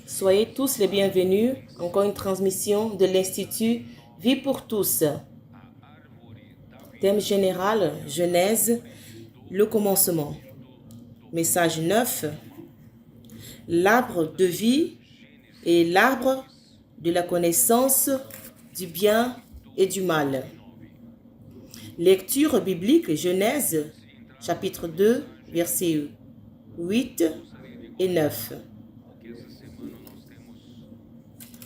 Soyez tous les bienvenus. Encore une transmission de l'Institut Vie pour tous. Thème général, Genèse, le commencement. Message 9, l'arbre de vie et l'arbre de la connaissance du bien et du mal. Lecture biblique, Genèse, chapitre 2, versets 8 et 9.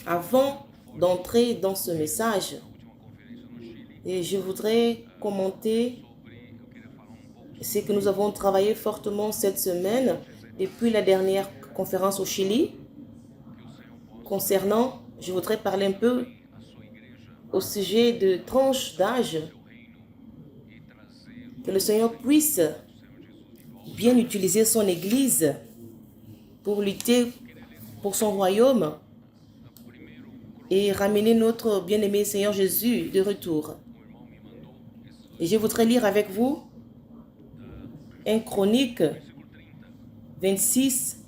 Avant d'entrer dans ce message, je voudrais commenter ce que nous avons travaillé fortement cette semaine depuis la dernière conférence au Chili. Je voudrais parler un peu au sujet de tranches d'âge, que le Seigneur puisse bien utiliser son Église pour lutter pour son royaume et ramener notre bien-aimé Seigneur Jésus de retour. Et je voudrais lire avec vous 1 Chronique 26.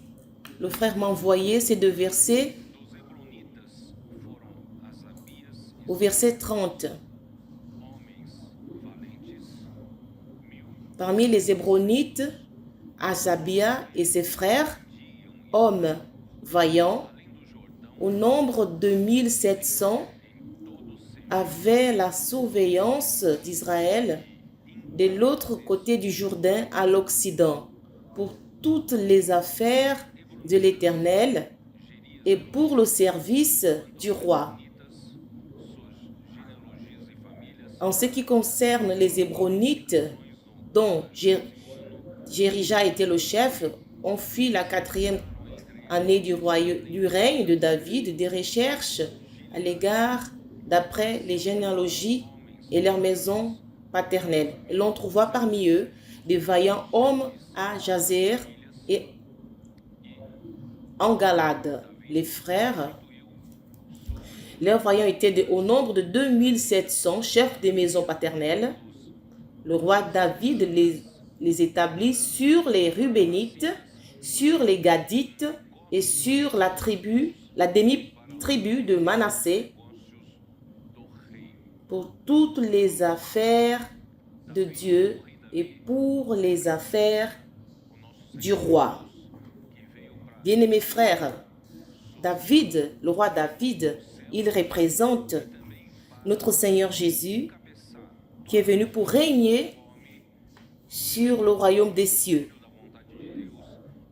Le frère m'a envoyé ces deux versets au verset 30. Parmi les Hébronites, Azabia et ses frères, hommes vaillants, au nombre de 1700, avaient la surveillance d'Israël de l'autre côté du Jourdain à l'Occident pour toutes les affaires de l'Éternel et pour le service du roi. En ce qui concerne les Hébronites, dont Jérija était le chef, on fit la 4e année du règne de David des recherches à l'égard d'après les généalogies et leurs maisons paternelles. Et l'on trouva parmi eux des vaillants hommes à Jazer et en Galade. Les frères, leurs vaillants étaient au nombre de 2700 chefs des maisons paternelles. Le roi David les établit sur les Rubénites, sur les Gadites et sur la demi-tribu de Manassé pour toutes les affaires de Dieu et pour les affaires du roi. Bien-aimés frères, David, le roi David, il représente notre Seigneur Jésus qui est venu pour régner sur le royaume des cieux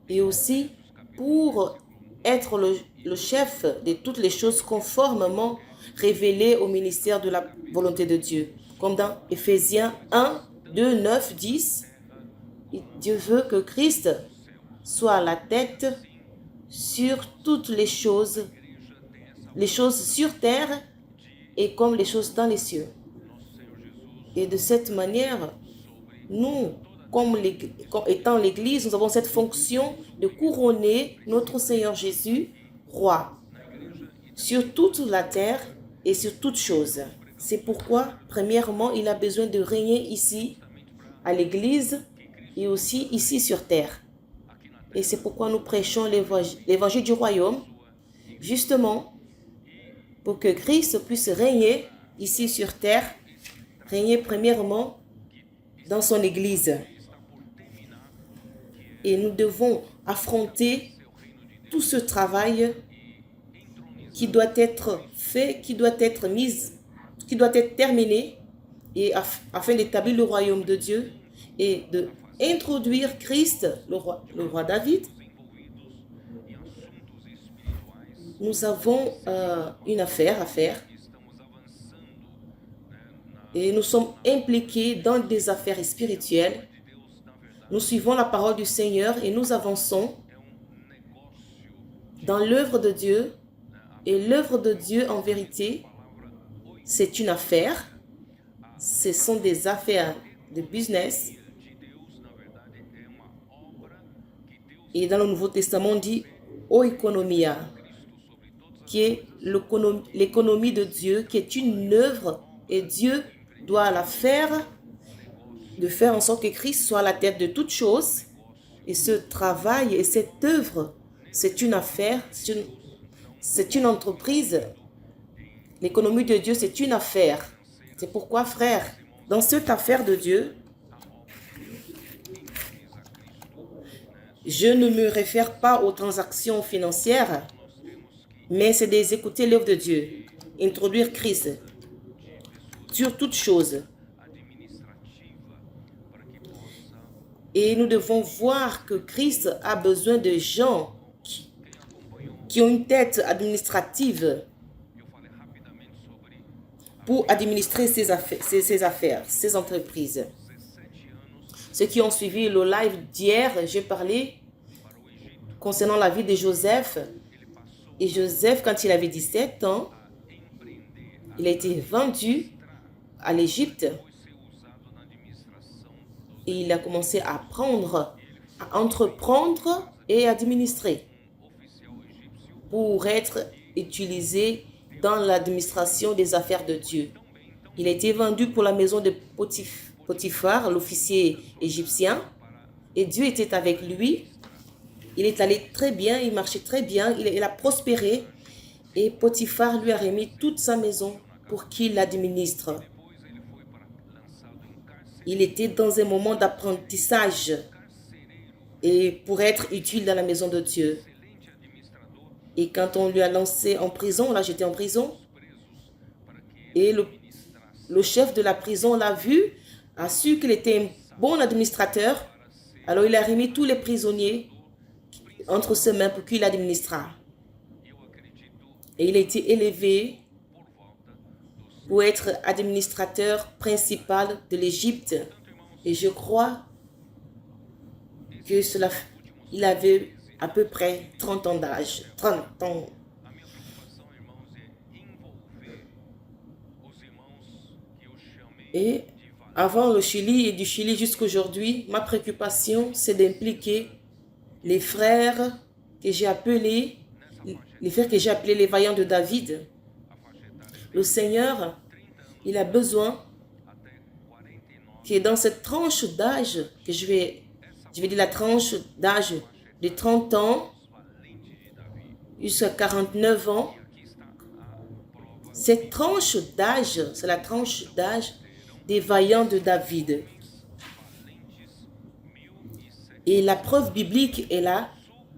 et aussi pour être le chef de toutes les choses conformément révélées au ministère de la volonté de Dieu. Comme dans Éphésiens 1, 2, 9, 10, Dieu veut que Christ soit la tête sur toutes les choses sur terre et comme les choses dans les cieux. Et de cette manière, nous, étant l'Église, nous avons cette fonction de couronner notre Seigneur Jésus, roi, sur toute la terre et sur toutes choses. C'est pourquoi, premièrement, il a besoin de régner ici, à l'Église, et aussi ici sur terre. Et c'est pourquoi nous prêchons l'évangile du royaume, justement, pour que Christ puisse régner ici sur terre, régner premièrement dans son Église. Et nous devons affronter tout ce travail qui doit être fait, qui doit être terminé, et afin d'établir le royaume de Dieu et d'introduire Christ, le roi David. Nous avons une affaire à faire et nous sommes impliqués dans des affaires spirituelles. Nous suivons la parole du Seigneur et nous avançons dans l'œuvre de Dieu. Et l'œuvre de Dieu, en vérité, c'est une affaire. Ce sont des affaires de business. Et dans le Nouveau Testament, on dit « oikonomia », qui est l'économie de Dieu, qui est une œuvre, et Dieu doit la faire, de faire en sorte que Christ soit la tête de toutes choses, Et ce travail et cette œuvre, c'est une affaire, c'est une entreprise. L'économie de Dieu, c'est une affaire. C'est pourquoi, frère, dans cette affaire de Dieu, je ne me réfère pas aux transactions financières, mais c'est d'écouter l'œuvre de Dieu, introduire Christ sur toute chose. Et nous devons voir que Christ a besoin de gens qui ont une tête administrative pour administrer ses affaires, ses entreprises. Ceux qui ont suivi le live d'hier, j'ai parlé concernant la vie de Joseph. Et Joseph, quand il avait 17 ans, il a été vendu à l'Égypte. Et il a commencé à entreprendre et administrer pour être utilisé dans l'administration des affaires de Dieu. Il a été vendu pour la maison de Potiphar, l'officier égyptien, et Dieu était avec lui. Il est allé très bien, il marchait très bien, il a prospéré, et Potiphar lui a remis toute sa maison pour qu'il l'administre. Il était dans un moment d'apprentissage et pour être utile dans la maison de Dieu. Et quand on lui a lancé en prison, là j'étais en prison, et le chef de la prison l'a vu, a su qu'il était un bon administrateur, alors il a remis tous les prisonniers entre ses mains pour qu'il administra. Et il a été élevé pour être administrateur principal de l'Égypte. Et je crois que il avait à peu près 30 ans d'âge. 30 ans. Et avant le Chili et du Chili jusqu'à aujourd'hui, ma préoccupation, c'est d'impliquer les frères que j'ai appelés, les vaillants de David. Le Seigneur, il a besoin que dans cette tranche d'âge, que je vais dire la tranche d'âge de 30 ans jusqu'à 49 ans, cette tranche d'âge, c'est la tranche d'âge des vaillants de David. Et la preuve biblique est là,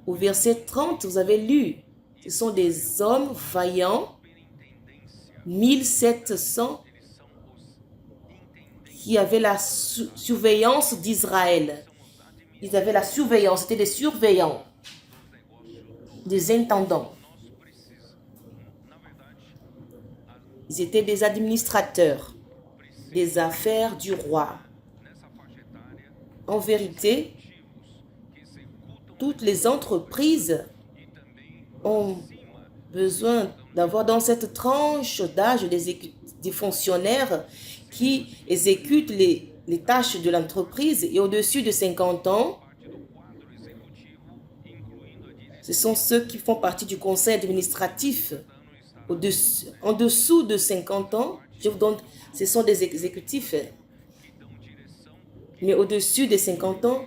au verset 30, vous avez lu, ce sont des hommes vaillants, 1700, qui avaient la surveillance d'Israël. Ils avaient la surveillance, c'était des surveillants, des intendants. Ils étaient des administrateurs des affaires du roi. En vérité, toutes les entreprises ont besoin d'avoir dans cette tranche d'âge des fonctionnaires qui exécutent les tâches de l'entreprise, et au-dessus de 50 ans, ce sont ceux qui font partie du conseil administratif. En dessous de 50 ans, je vous donne, ce sont des exécutifs. Mais au-dessus de 50 ans,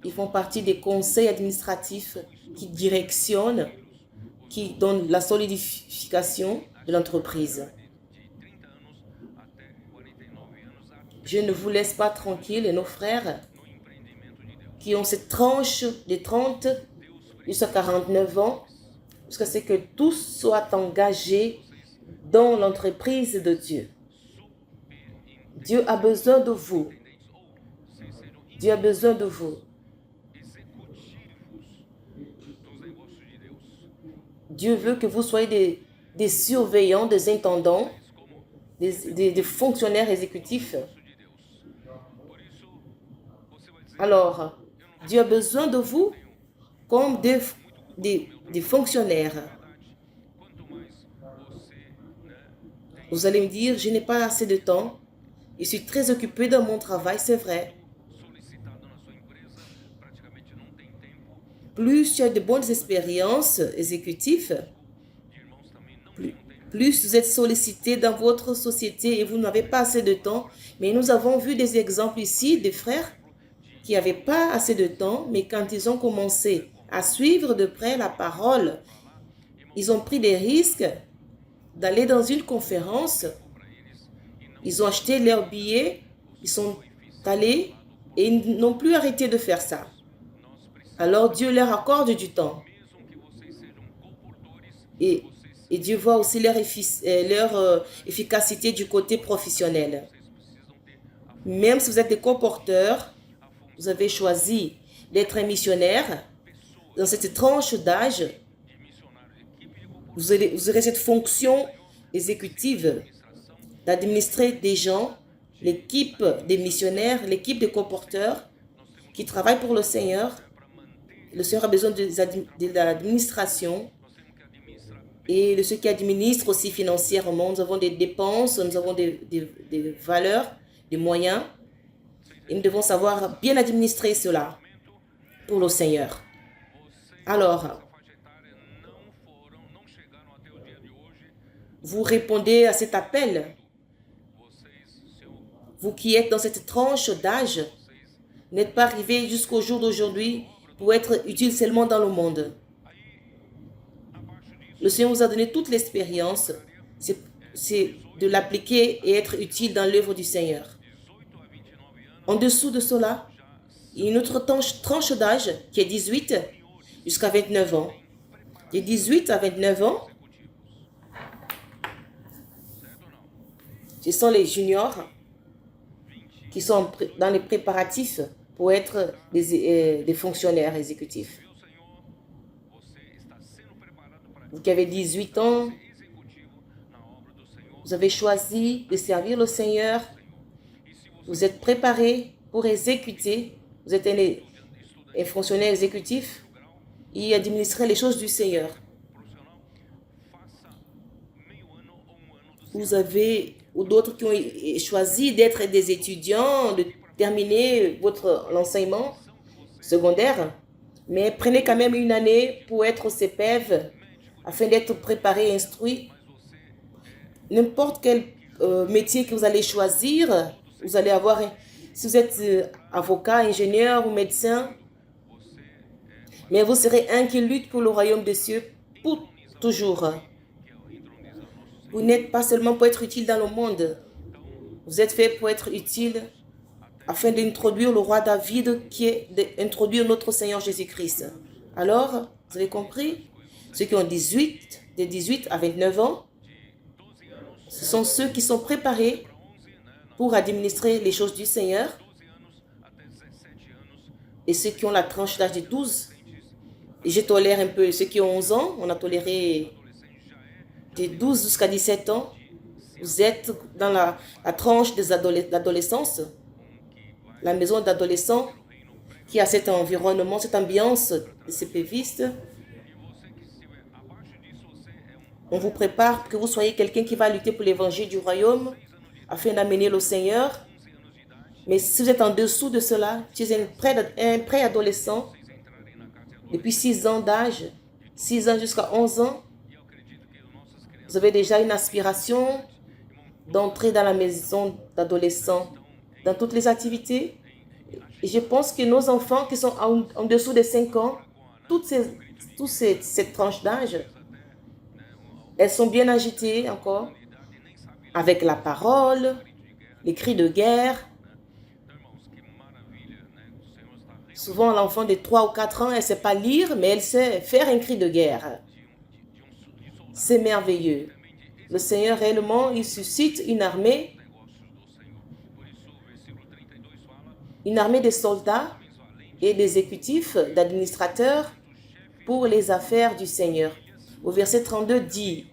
ils font partie des conseils administratifs qui directionnent, qui donnent la solidification de l'entreprise. Je ne vous laisse pas tranquille, nos frères qui ont cette tranche de 30 jusqu'à 49 ans, jusqu'à ce que tous soient engagés dans l'entreprise de Dieu. Dieu a besoin de vous. Dieu a besoin de vous. Dieu veut que vous soyez des surveillants, des intendants, des fonctionnaires exécutifs. Alors, Dieu a besoin de vous comme des fonctionnaires. Vous allez me dire, je n'ai pas assez de temps. Je suis très occupé dans mon travail, c'est vrai. Plus tu as de bonnes expériences exécutives, plus vous êtes sollicité dans votre société et vous n'avez pas assez de temps. Mais nous avons vu des exemples ici, des frères qui n'avaient pas assez de temps, mais quand ils ont commencé à suivre de près la parole, ils ont pris des risques d'aller dans une conférence, ils ont acheté leurs billets, ils sont allés et ils n'ont plus arrêté de faire ça. Alors Dieu leur accorde du temps. Et Dieu voit aussi leur efficacité du côté professionnel. Même si vous êtes des colporteurs, vous avez choisi d'être un missionnaire, dans cette tranche d'âge, vous aurez cette fonction exécutive d'administrer des gens, l'équipe des missionnaires, l'équipe des colporteurs qui travaillent pour le Seigneur. Le Seigneur a besoin de l'administration et de ceux qui administrent aussi financièrement. Nous avons des dépenses, nous avons des valeurs, des moyens. Et nous devons savoir bien administrer cela pour le Seigneur. Alors, vous répondez à cet appel. Vous qui êtes dans cette tranche d'âge, n'êtes pas arrivé jusqu'au jour d'aujourd'hui pour être utile seulement dans le monde. Le Seigneur vous a donné toute l'expérience, c'est de l'appliquer et être utile dans l'œuvre du Seigneur. En dessous de cela, il y a une autre tranche d'âge qui est 18 jusqu'à 29 ans. De 18 à 29 ans, ce sont les juniors qui sont dans les préparatifs pour être des fonctionnaires exécutifs. Vous qui avez 18 ans, vous avez choisi de servir le Seigneur, vous êtes préparé pour exécuter, vous êtes un fonctionnaire exécutif et administrer les choses du Seigneur. Vous avez, ou d'autres qui ont choisi d'être des étudiants, de terminer l'enseignement secondaire, mais prenez quand même une année pour être au CPEV afin d'être préparé et instruit. N'importe quel métier que vous allez choisir, vous allez avoir, si vous êtes avocat, ingénieur ou médecin, mais vous serez un qui lutte pour le royaume des cieux pour toujours. Vous n'êtes pas seulement pour être utile dans le monde, vous êtes fait pour être utile afin d'introduire le roi David qui est d'introduire notre Seigneur Jésus-Christ. Alors, vous avez compris? Ceux qui ont de 18 à 29 ans, ce sont ceux qui sont préparés pour administrer les choses du Seigneur. Et ceux qui ont la tranche d'âge de 12, et je tolère un peu ceux qui ont 11 ans, on a toléré de 12 jusqu'à 17 ans. Vous êtes dans la tranche d'adolescence, la maison d'adolescents qui a cet environnement, cette ambiance de CPViste. On vous prépare pour que vous soyez quelqu'un qui va lutter pour l'évangile du royaume afin d'amener le Seigneur. Mais si vous êtes en dessous de cela, tu es un préadolescent depuis 6 ans d'âge, 6 ans jusqu'à 11 ans, vous avez déjà une aspiration d'entrer dans la maison d'adolescents, dans toutes les activités. Et je pense que nos enfants qui sont en dessous de 5 ans, toutes cette tranche d'âge, elles sont bien agitées encore, avec la parole, les cris de guerre. Souvent, l'enfant de 3 ou 4 ans, elle ne sait pas lire, mais elle sait faire un cri de guerre. C'est merveilleux. Le Seigneur, réellement, il suscite une armée de soldats et d'exécutifs, d'administrateurs pour les affaires du Seigneur. Au verset 32 dit,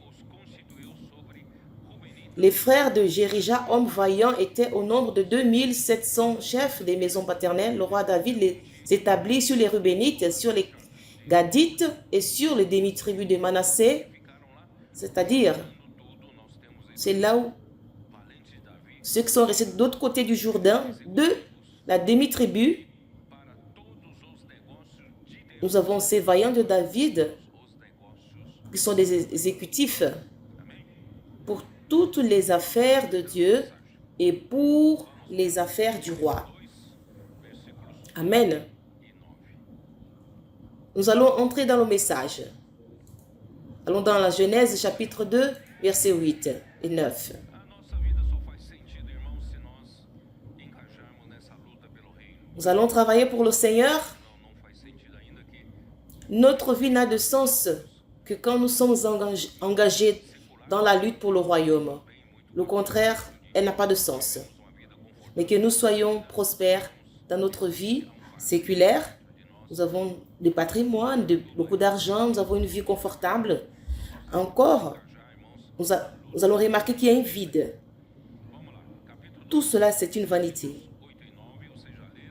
les frères de Jérija, hommes vaillants, étaient au nombre de 2700 chefs des maisons paternelles. Le roi David les établit sur les Rubénites, sur les Gadites et sur les demi-tribus de Manassé. C'est-à-dire, c'est là où ceux qui sont restés de l'autre côté du Jourdain, de la demi-tribu, nous avons ces vaillants de David qui sont des exécutifs pour toutes les affaires de Dieu et pour les affaires du roi. Amen. Nous allons entrer dans le message. Allons dans la Genèse chapitre 2, versets 8 et 9. Nous allons travailler pour le Seigneur. Notre vie n'a de sens que quand nous sommes engagés dans la lutte pour le royaume. Le contraire, elle n'a pas de sens. Mais que nous soyons prospères dans notre vie séculaire. Nous avons du patrimoine, beaucoup d'argent, nous avons une vie confortable. Encore, nous allons remarquer qu'il y a un vide. Tout cela, c'est une vanité.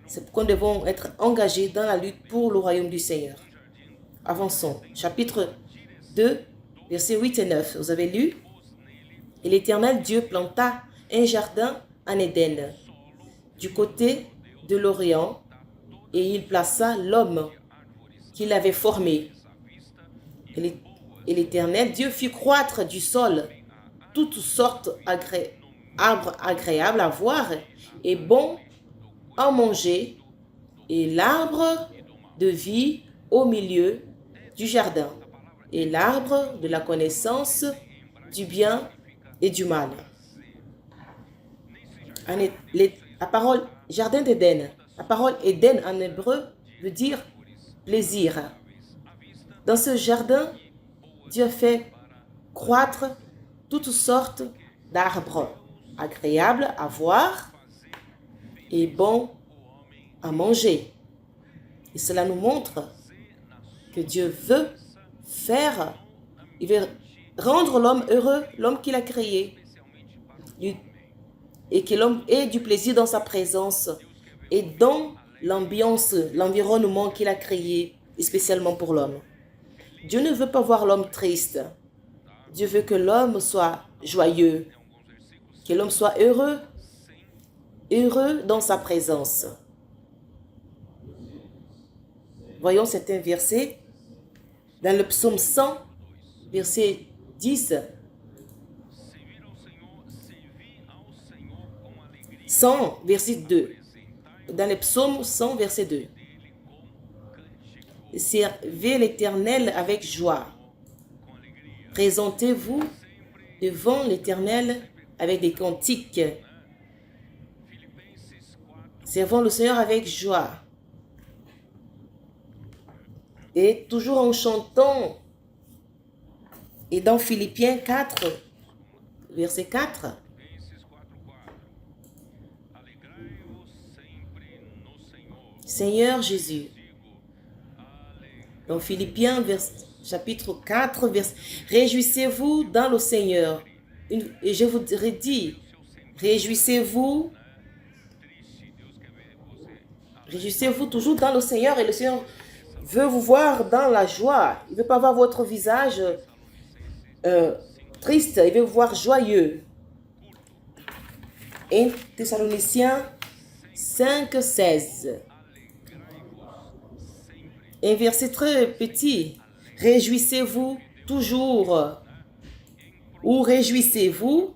C'est pourquoi nous devons être engagés dans la lutte pour le royaume du Seigneur. Avançons. Chapitre 2, versets 8 et 9. Vous avez lu? Et l'Éternel Dieu planta un jardin en Éden, du côté de l'Orient, et il plaça l'homme qu'il avait formé. Et l'Éternel Dieu fit croître du sol toutes sortes d'arbres agréables à voir et bons à manger, et l'arbre de vie au milieu du jardin, et l'arbre de la connaissance du bien et du mal. La parole jardin d'Éden, la parole Éden en hébreu veut dire plaisir. Dans ce jardin, Dieu fait croître toutes sortes d'arbres agréables à voir et bons à manger. Et cela nous montre que Dieu veut il veut rendre l'homme heureux, l'homme qu'il a créé, et que l'homme ait du plaisir dans sa présence et dans l'ambiance, l'environnement qu'il a créé, spécialement pour l'homme. Dieu ne veut pas voir l'homme triste. Dieu veut que l'homme soit joyeux, que l'homme soit heureux dans sa présence. Voyons certains versets. Dans le psaume 100, verset 10. 100, verset 2. Dans le psaume 100, verset 2. Servez l'Éternel avec joie. Présentez-vous devant l'Éternel avec des cantiques. Servons le Seigneur avec joie. Et toujours en chantant. Et dans Philippiens 4, verset 4. Seigneur Jésus. Dans Philippiens chapitre 4, réjouissez-vous dans le Seigneur. Et je vous redis, réjouissez-vous toujours dans le Seigneur, et le Seigneur veut vous voir dans la joie. Il ne veut pas voir votre visage triste, il veut vous voir joyeux. 1 Thessaloniciens 5, 16. Un verset très petit. Réjouissez-vous toujours. Ou réjouissez-vous.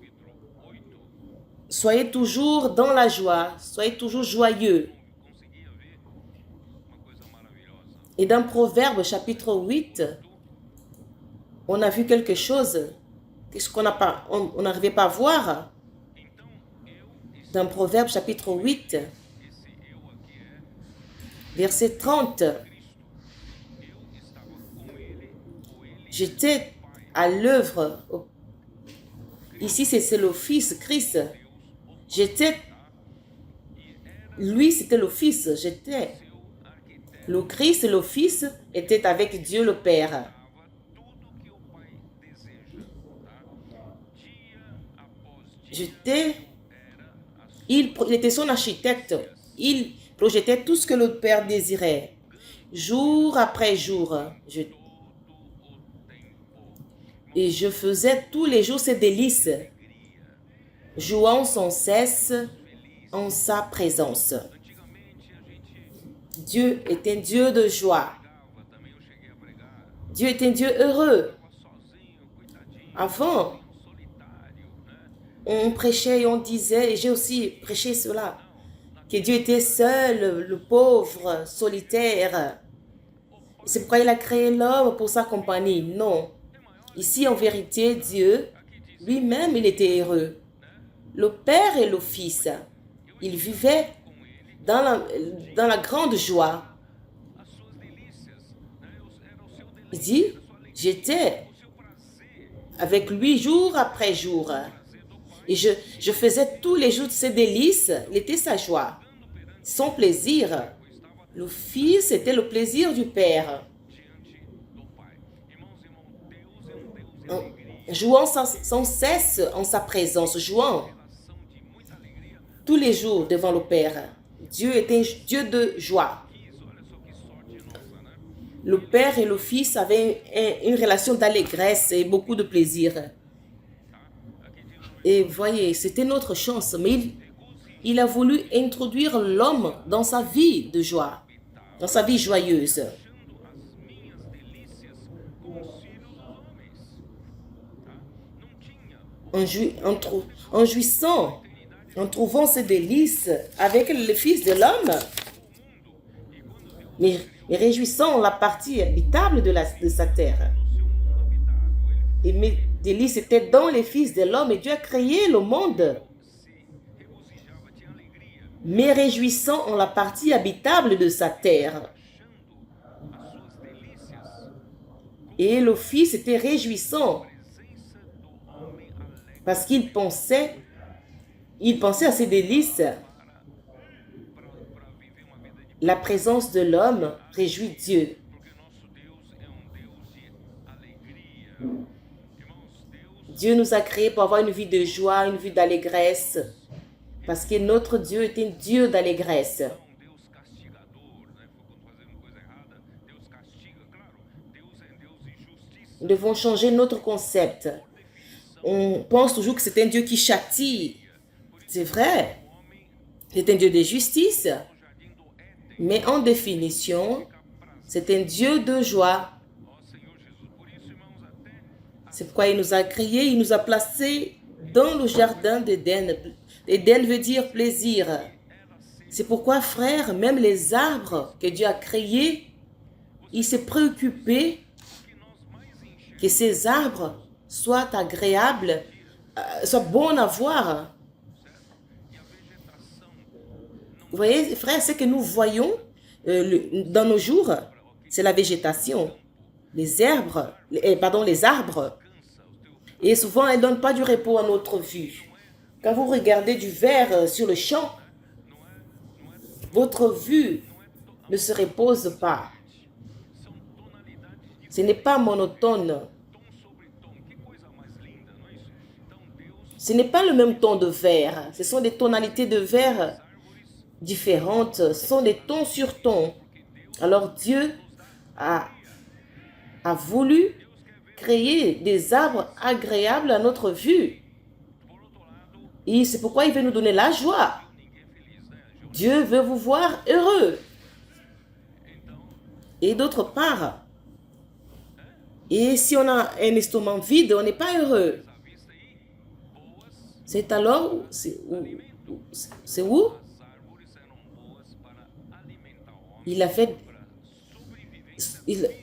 Soyez toujours dans la joie. Soyez toujours joyeux. Et dans Proverbe chapitre 8, on a vu quelque chose qu'on n'arrivait pas à voir. Dans Proverbe chapitre 8, verset 30. J'étais à l'œuvre. Ici, c'est le Fils, Christ. Lui, c'était le Fils. Le Christ, le Fils, était avec Dieu le Père. Il était son architecte. Il projetait tout ce que le Père désirait. Jour après jour, et je faisais tous les jours ses délices, jouant sans cesse en sa présence. Dieu est un Dieu de joie. Dieu est un Dieu heureux. Avant, on prêchait et on disait, et j'ai aussi prêché cela, que Dieu était seul, le pauvre, solitaire. C'est pourquoi il a créé l'homme pour sa compagnie. Non. Ici, en vérité, Dieu, lui-même, il était heureux. Le Père et le Fils, ils vivaient dans la grande joie. Il dit, j'étais avec lui jour après jour. Et je faisais tous les jours ses délices. Il était sa joie, son plaisir. Le Fils était le plaisir du Père. Jouant sans cesse en sa présence, jouant tous les jours devant le Père. Dieu était un Dieu de joie. Le Père et le Fils avaient une relation d'allégresse et beaucoup de plaisir. Et voyez, c'était notre chance, mais il a voulu introduire l'homme dans sa vie de joie, dans sa vie joyeuse. En jouissant, en trouvant ses délices avec le Fils de l'homme, mais réjouissant la partie habitable de sa terre. Et mes délices étaient dans les fils de l'homme et Dieu a créé le monde. Mais réjouissant en la partie habitable de sa terre. Et le Fils était réjouissant parce qu'il pensait à ses délices. La présence de l'homme réjouit Dieu. Dieu nous a créés pour avoir une vie de joie, une vie d'allégresse. Parce que notre Dieu est un Dieu d'allégresse. Nous devons changer notre concept. On pense toujours que c'est un Dieu qui châtie. C'est vrai. C'est un Dieu de justice. Mais en définition, c'est un Dieu de joie. C'est pourquoi il nous a créés, il nous a placés dans le jardin d'Éden. Éden veut dire plaisir. C'est pourquoi, frère, même les arbres que Dieu a créés, il s'est préoccupé que ces arbres soient agréables, soient bons à voir. Vous voyez, frère, ce que nous voyons dans nos jours, c'est la végétation, les arbres. Et souvent, elles ne donnent pas du repos à notre vue. Quand vous regardez du vert sur le champ, votre vue ne se repose pas. Ce n'est pas monotone. Ce n'est pas le même ton de vert. Ce sont des tonalités de vert différentes. Ce sont des tons sur tons. Alors Dieu a voulu créer des arbres agréables à notre vue. Et c'est pourquoi il veut nous donner la joie. Dieu veut vous voir heureux. Et d'autre part, et si on a un estomac vide, on n'est pas heureux. C'est alors, c'est où? Il a fait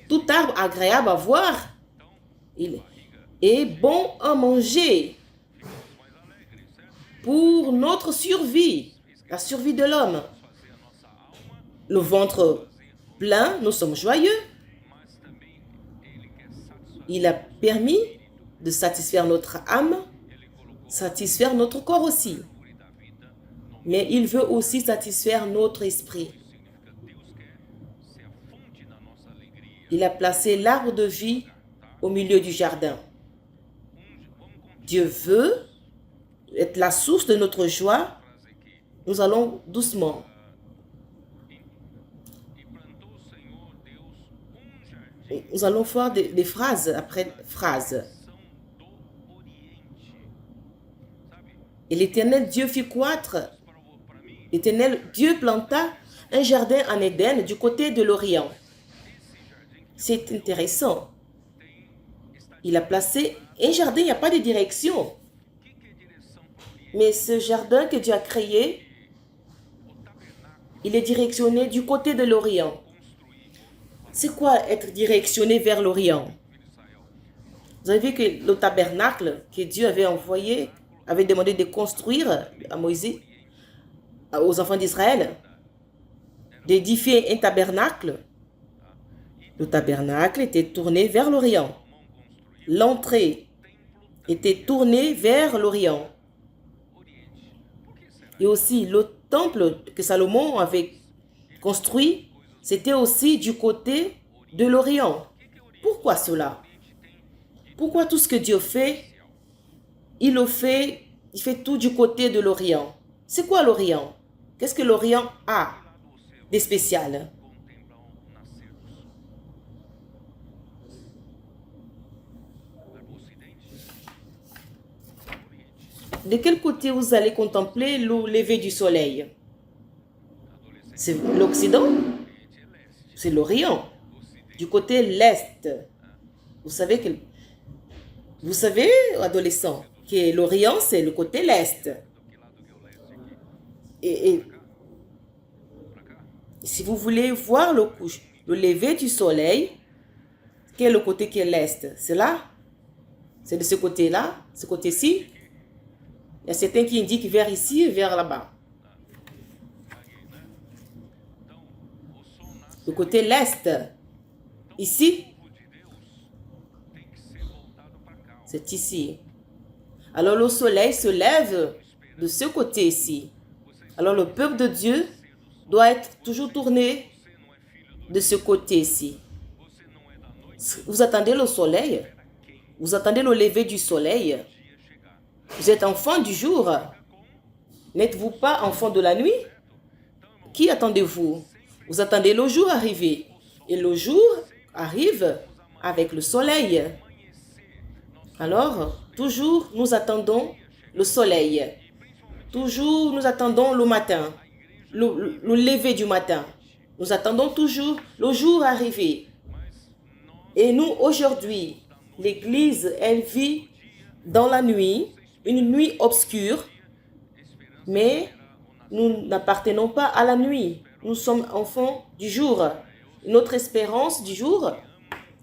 tout arbre agréable à voir. Il est bon à manger pour notre survie, la survie de l'homme. Le ventre plein, nous sommes joyeux. Il a permis de satisfaire notre âme, satisfaire notre corps aussi. Mais il veut aussi satisfaire notre esprit. Il a placé l'arbre de vie au milieu du jardin. Dieu veut être la source de notre joie. Nous allons doucement. Nous allons faire des phrases après phrases. Et l'Éternel Dieu fit croître. L'Éternel Dieu planta un jardin en Éden du côté de l'Orient. C'est intéressant. Il a placé un jardin, il n'y a pas de direction. Mais ce jardin que Dieu a créé, Il est directionné du côté de l'Orient. C'est quoi être directionné vers l'Orient? Vous avez vu que le tabernacle que Dieu avait envoyé, avait demandé de construire à Moïse, aux enfants d'Israël, d'édifier un tabernacle. Le tabernacle était tourné vers l'Orient. L'entrée était tournée vers l'Orient. Et aussi, le temple que Salomon avait construit, c'était aussi du côté de l'Orient. Pourquoi cela? Pourquoi tout ce que Dieu fait, il fait tout du côté de l'Orient? C'est quoi l'Orient? Qu'est-ce que l'Orient a de spécial? De quel côté vous allez contempler le lever du soleil? C'est l'Occident? C'est l'Orient. Du côté l'Est. Vous savez, adolescent, que l'Orient, c'est le côté l'Est. Et si vous voulez voir le lever du soleil, quel est le côté qui est l'Est? C'est là? C'est de ce côté-là? Ce côté-ci? Il y a certains qui indiquent vers ici et vers là-bas. Le côté l'Est. Ici? C'est ici. Alors le soleil se lève de ce côté-ci. Alors le peuple de Dieu doit être toujours tourné de ce côté-ci. Vous attendez le soleil? Vous attendez le lever du soleil? Vous êtes enfant du jour. N'êtes-vous pas enfant de la nuit? Qui attendez-vous? Vous attendez le jour arriver. Et le jour arrive avec le soleil. Alors, toujours nous attendons le soleil. Toujours nous attendons le matin, le lever du matin. Nous attendons toujours le jour arriver. Et nous, aujourd'hui, l'Église, elle vit dans la nuit, une nuit obscure, mais nous n'appartenons pas à la nuit. Nous sommes enfants du jour. Notre espérance du jour,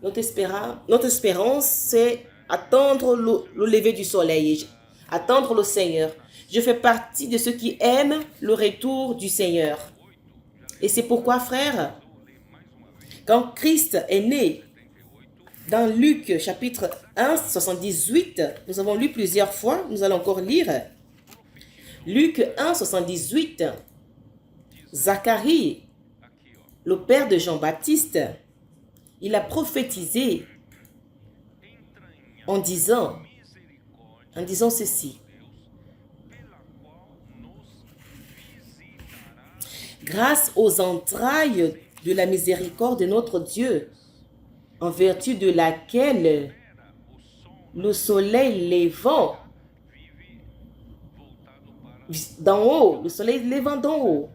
notre espérance, c'est attendre le lever du soleil, attendre le Seigneur. Je fais partie de ceux qui aiment le retour du Seigneur. Et c'est pourquoi, frère, quand Christ est né, dans Luc chapitre 1, 78, nous avons lu plusieurs fois, nous allons encore lire. Luc 1, 78, Zacharie, le père de Jean-Baptiste, il a prophétisé en disant ceci. Grâce aux entrailles de la miséricorde de notre Dieu, en vertu de laquelle le soleil levant d'en haut, le soleil levant d'en haut,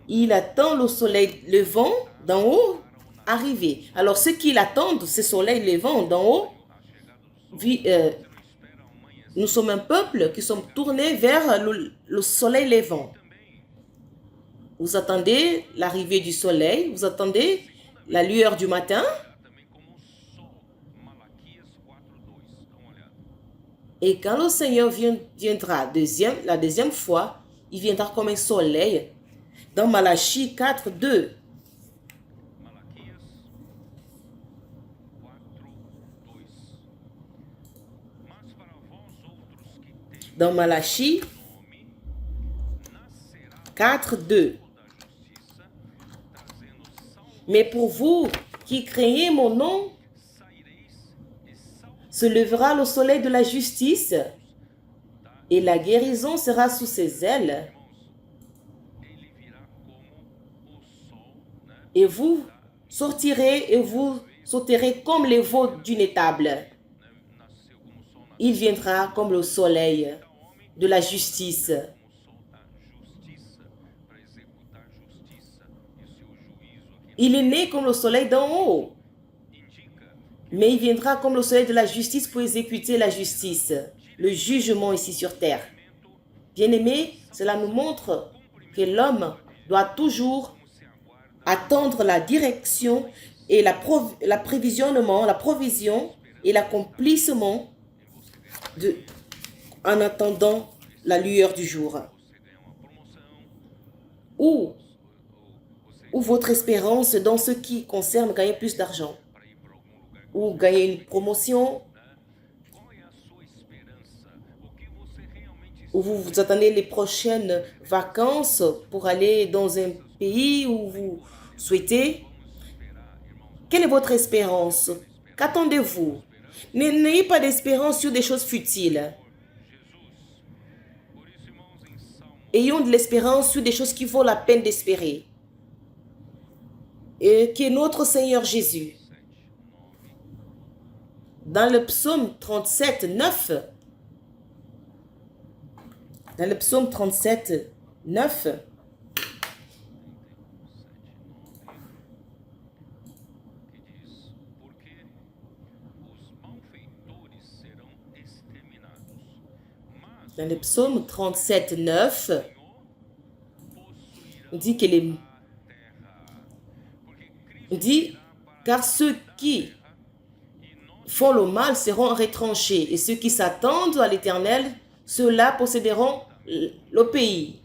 il attend le soleil levant d'en haut arriver. Alors ceux qui l'attendent, ce soleil levant d'en haut, nous sommes un peuple qui sommes tournés vers le soleil levant. Vous attendez l'arrivée du soleil, vous attendez la lueur du matin. Et quand le Seigneur viendra la deuxième fois, il viendra comme un soleil. Dans Malachie 4, 2. Dans Malachie 4, 2. Mais pour vous qui craignez mon nom, se lèvera le soleil de la justice et la guérison sera sous ses ailes. Et vous sortirez et vous sauterez comme les veaux d'une étable. Il viendra comme le soleil de la justice. Il est né comme le soleil d'en haut, mais il viendra comme le soleil de la justice pour exécuter la justice, le jugement ici sur terre. Bien-aimés, cela nous montre que l'homme doit toujours attendre la direction et la prévisionnement, la provision et l'accomplissement en attendant la lueur du jour. Ou votre espérance dans ce qui concerne gagner plus d'argent, ou gagner une promotion, ou vous attendez les prochaines vacances pour aller dans un pays où vous souhaitez. Quelle est votre espérance? Qu'attendez-vous? N'ayez pas d'espérance sur des choses futiles. Ayons de l'espérance sur des choses qui vaut la peine d'espérer. Et qui est notre Seigneur Jésus. Dans le psaume 37, 9, dans le psaume 37, 9, dans le psaume 37, 9, on dit que on dit, car ceux qui font le mal seront retranchés, et ceux qui s'attendent à l'Éternel, ceux-là posséderont le pays.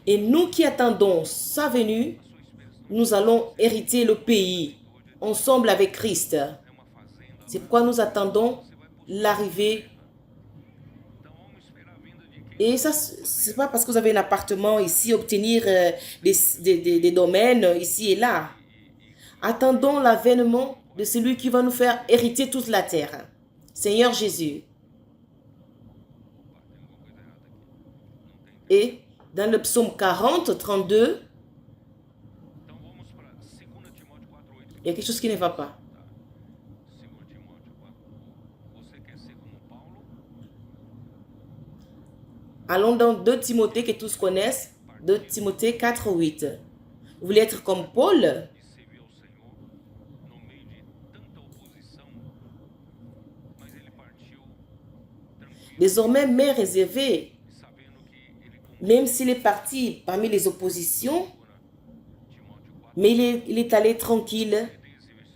Et nous qui attendons sa venue, nous allons hériter le pays ensemble avec Christ. C'est pourquoi nous attendons l'arrivée. Et ça, c'est pas parce que vous avez un appartement ici, obtenir des domaines ici et là. Attendons l'avènement de celui qui va nous faire hériter toute la terre. Seigneur Jésus. Et dans le psaume 40, 32, il y a quelque chose qui ne va pas. Allons dans 2 Timothée que tous connaissent, 2 Timothée 4, 8. Vous voulez être comme Paul? Désormais, mais réservé, même s'il est parti parmi les oppositions, mais il est allé tranquille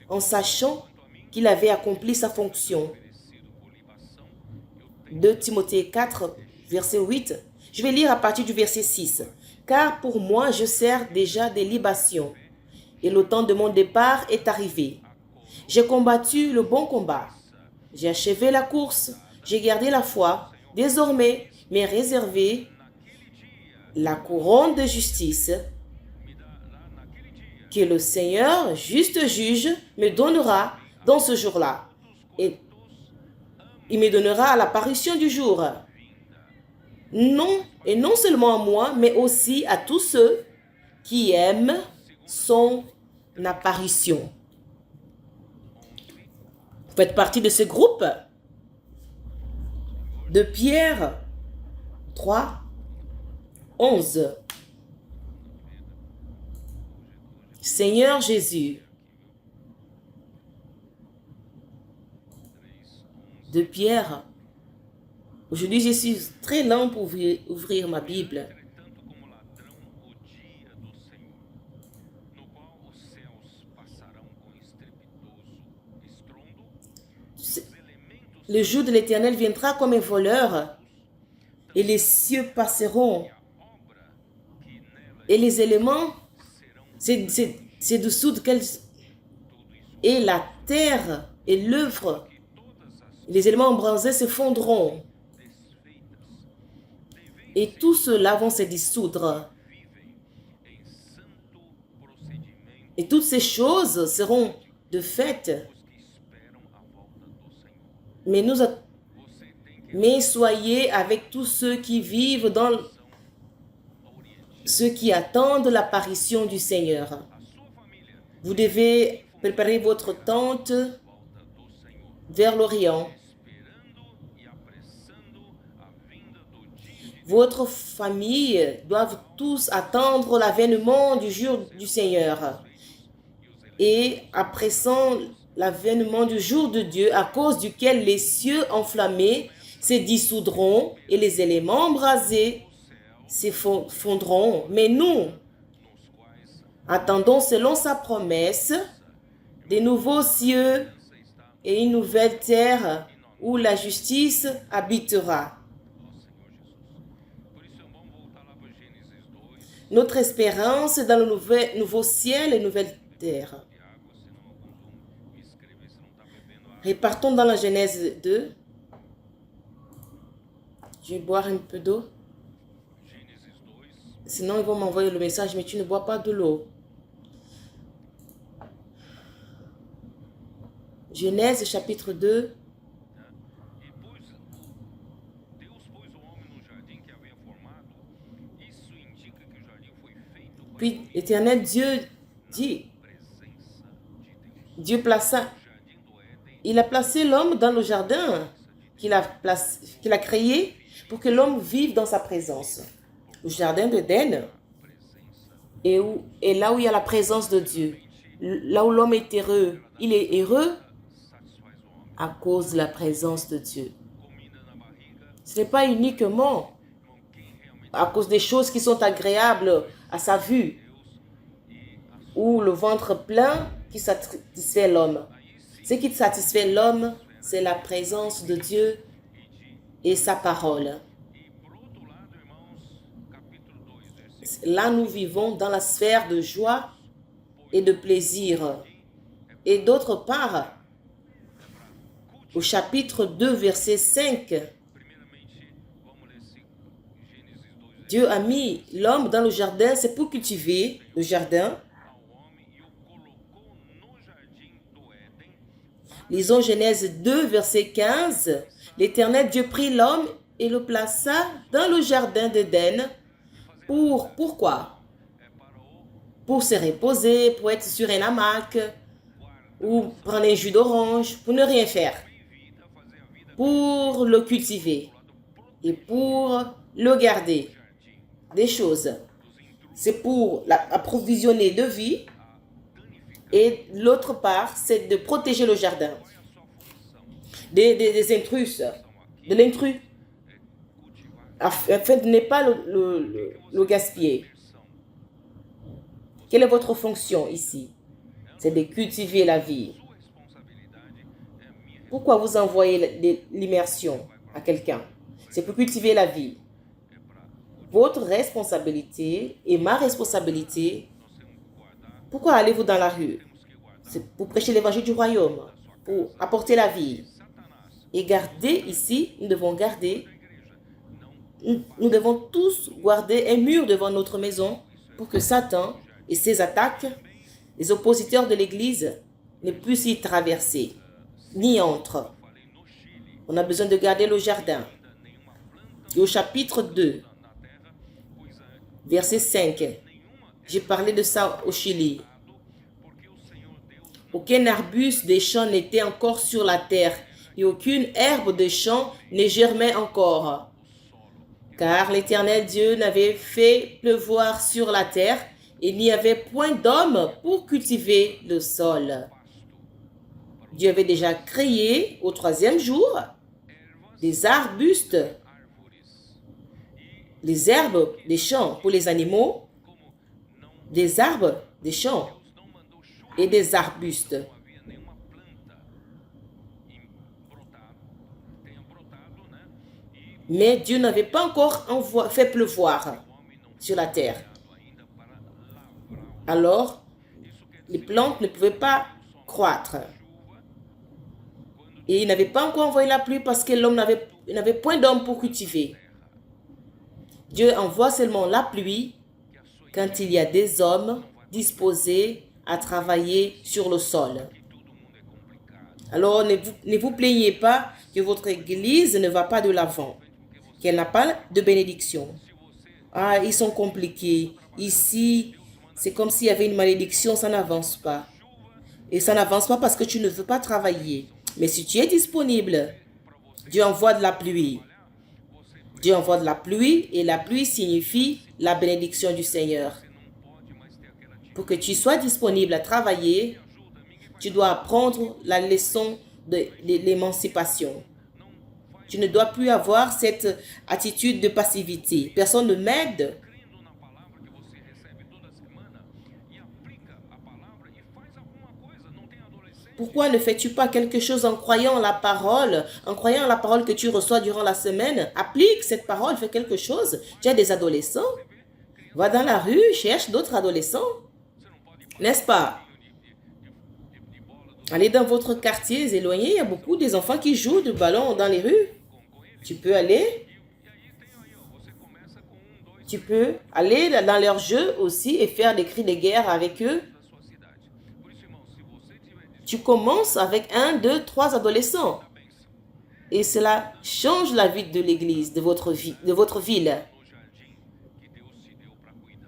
en sachant qu'il avait accompli sa fonction. 2 Timothée 4, verset 8. Je vais lire à partir du verset 6. Car pour moi, je sers déjà des libations, et le temps de mon départ est arrivé. J'ai combattu le bon combat. J'ai achevé la course. J'ai gardé la foi. Désormais, m'est réservé la couronne de justice que le Seigneur, juste juge, me donnera dans ce jour-là. Et il me donnera à l'apparition du jour. Non, et non seulement à moi, mais aussi à tous ceux qui aiment son apparition. Vous faites partie de ce groupe. De Pierre 3, 11. Seigneur Jésus. De Pierre. Aujourd'hui, je suis très lent pour ouvrir ma Bible. Le jour de l'Éternel viendra comme un voleur, et les cieux passeront, et les éléments, c'est dessous de et la terre et l'œuvre, les éléments embrasés se fondront, et tout cela vont se dissoudre. Et toutes ces choses seront de fait. Mais soyez avec tous ceux qui vivent ceux qui attendent l'apparition du Seigneur. Vous devez préparer votre tente vers l'Orient. Votre famille doivent tous attendre l'avènement du jour du Seigneur. Et appréciant l'avènement du jour de Dieu, à cause duquel les cieux enflammés se dissoudront et les éléments embrasés s'effondreront. Mais nous attendons selon sa promesse des nouveaux cieux et une nouvelle terre où la justice habitera. Notre espérance est dans le nouveau ciel et nouvelle terre. Repartons dans la Genèse 2. Je vais boire un peu d'eau. Sinon, ils vont m'envoyer le message, mais tu ne bois pas de l'eau. Genèse chapitre 2. Puis l'Éternel Dieu dit, il a placé l'homme dans le jardin qu'il a créé pour que l'homme vive dans sa présence. Le jardin d'Éden est là où il y a la présence de Dieu. Là où l'homme est heureux. Il est heureux à cause de la présence de Dieu. Ce n'est pas uniquement à cause des choses qui sont agréables à sa vue ou le ventre plein qui satisfait l'homme. Ce qui satisfait l'homme, c'est la présence de Dieu et sa parole. Là, nous vivons dans la sphère de joie et de plaisir. Et d'autre part, au chapitre 2, verset 5, Dieu a mis l'homme dans le jardin, c'est pour cultiver le jardin. Lisons Genèse 2, verset 15. L'Éternel Dieu prit l'homme et le plaça dans le jardin d'Éden. Pourquoi? Pour se reposer, pour être sur un hamac, ou prendre un jus d'orange, pour ne rien faire. Pour le cultiver et pour le garder. Des choses. C'est pour l'approvisionner de vie. Et l'autre part, c'est de protéger le jardin des intrus, de l'intrus, afin de ne pas le gaspiller. Quelle est votre fonction ici? C'est de cultiver la vie. Pourquoi vous envoyez l'immersion à quelqu'un? C'est pour cultiver la vie. Votre responsabilité et ma responsabilité. Pourquoi allez-vous dans la rue? C'est pour prêcher l'évangile du royaume, pour apporter la vie. Et garder ici, nous devons tous garder un mur devant notre maison pour que Satan et ses attaques, les oppositeurs de l'Église, ne puissent y traverser, ni entre. On a besoin de garder le jardin. Et au chapitre 2, verset 5, j'ai parlé de ça au Chili. Aucun arbuste des champs n'était encore sur la terre et aucune herbe des champs ne germait encore. Car l'Éternel Dieu n'avait fait pleuvoir sur la terre et il n'y avait point d'homme pour cultiver le sol. Dieu avait déjà créé au 3e jour des arbustes, les herbes des champs pour les animaux, des arbres des champs et des arbustes. Mais Dieu n'avait pas encore fait pleuvoir sur la terre. Alors, les plantes ne pouvaient pas croître. Et il n'avait pas encore envoyé la pluie parce que l'homme n'avait point d'homme pour cultiver. Dieu envoie seulement la pluie quand il y a des hommes disposés à travailler sur le sol. Alors, ne vous plaignez pas que votre église ne va pas de l'avant, qu'elle n'a pas de bénédiction. Ah, ils sont compliqués. Ici, c'est comme s'il y avait une malédiction, ça n'avance pas. Et ça n'avance pas parce que tu ne veux pas travailler. Mais si tu es disponible, Dieu envoie de la pluie. Dieu envoie de la pluie et la pluie signifie la bénédiction du Seigneur. Pour que tu sois disponible à travailler, tu dois apprendre la leçon de l'émancipation. Tu ne dois plus avoir cette attitude de passivité. Personne ne m'aide. Pourquoi ne fais-tu pas quelque chose en croyant la parole que tu reçois durant la semaine? Applique cette parole, fais quelque chose. Tu as des adolescents. Va dans la rue, cherche d'autres adolescents. N'est-ce pas? Allez dans votre quartier éloigné, il y a beaucoup des enfants qui jouent du ballon dans les rues. Tu peux aller dans leur jeu aussi et faire des cris de guerre avec eux. Tu commences avec 1, 2, 3 adolescents. Et cela change la vie de l'église, de votre ville.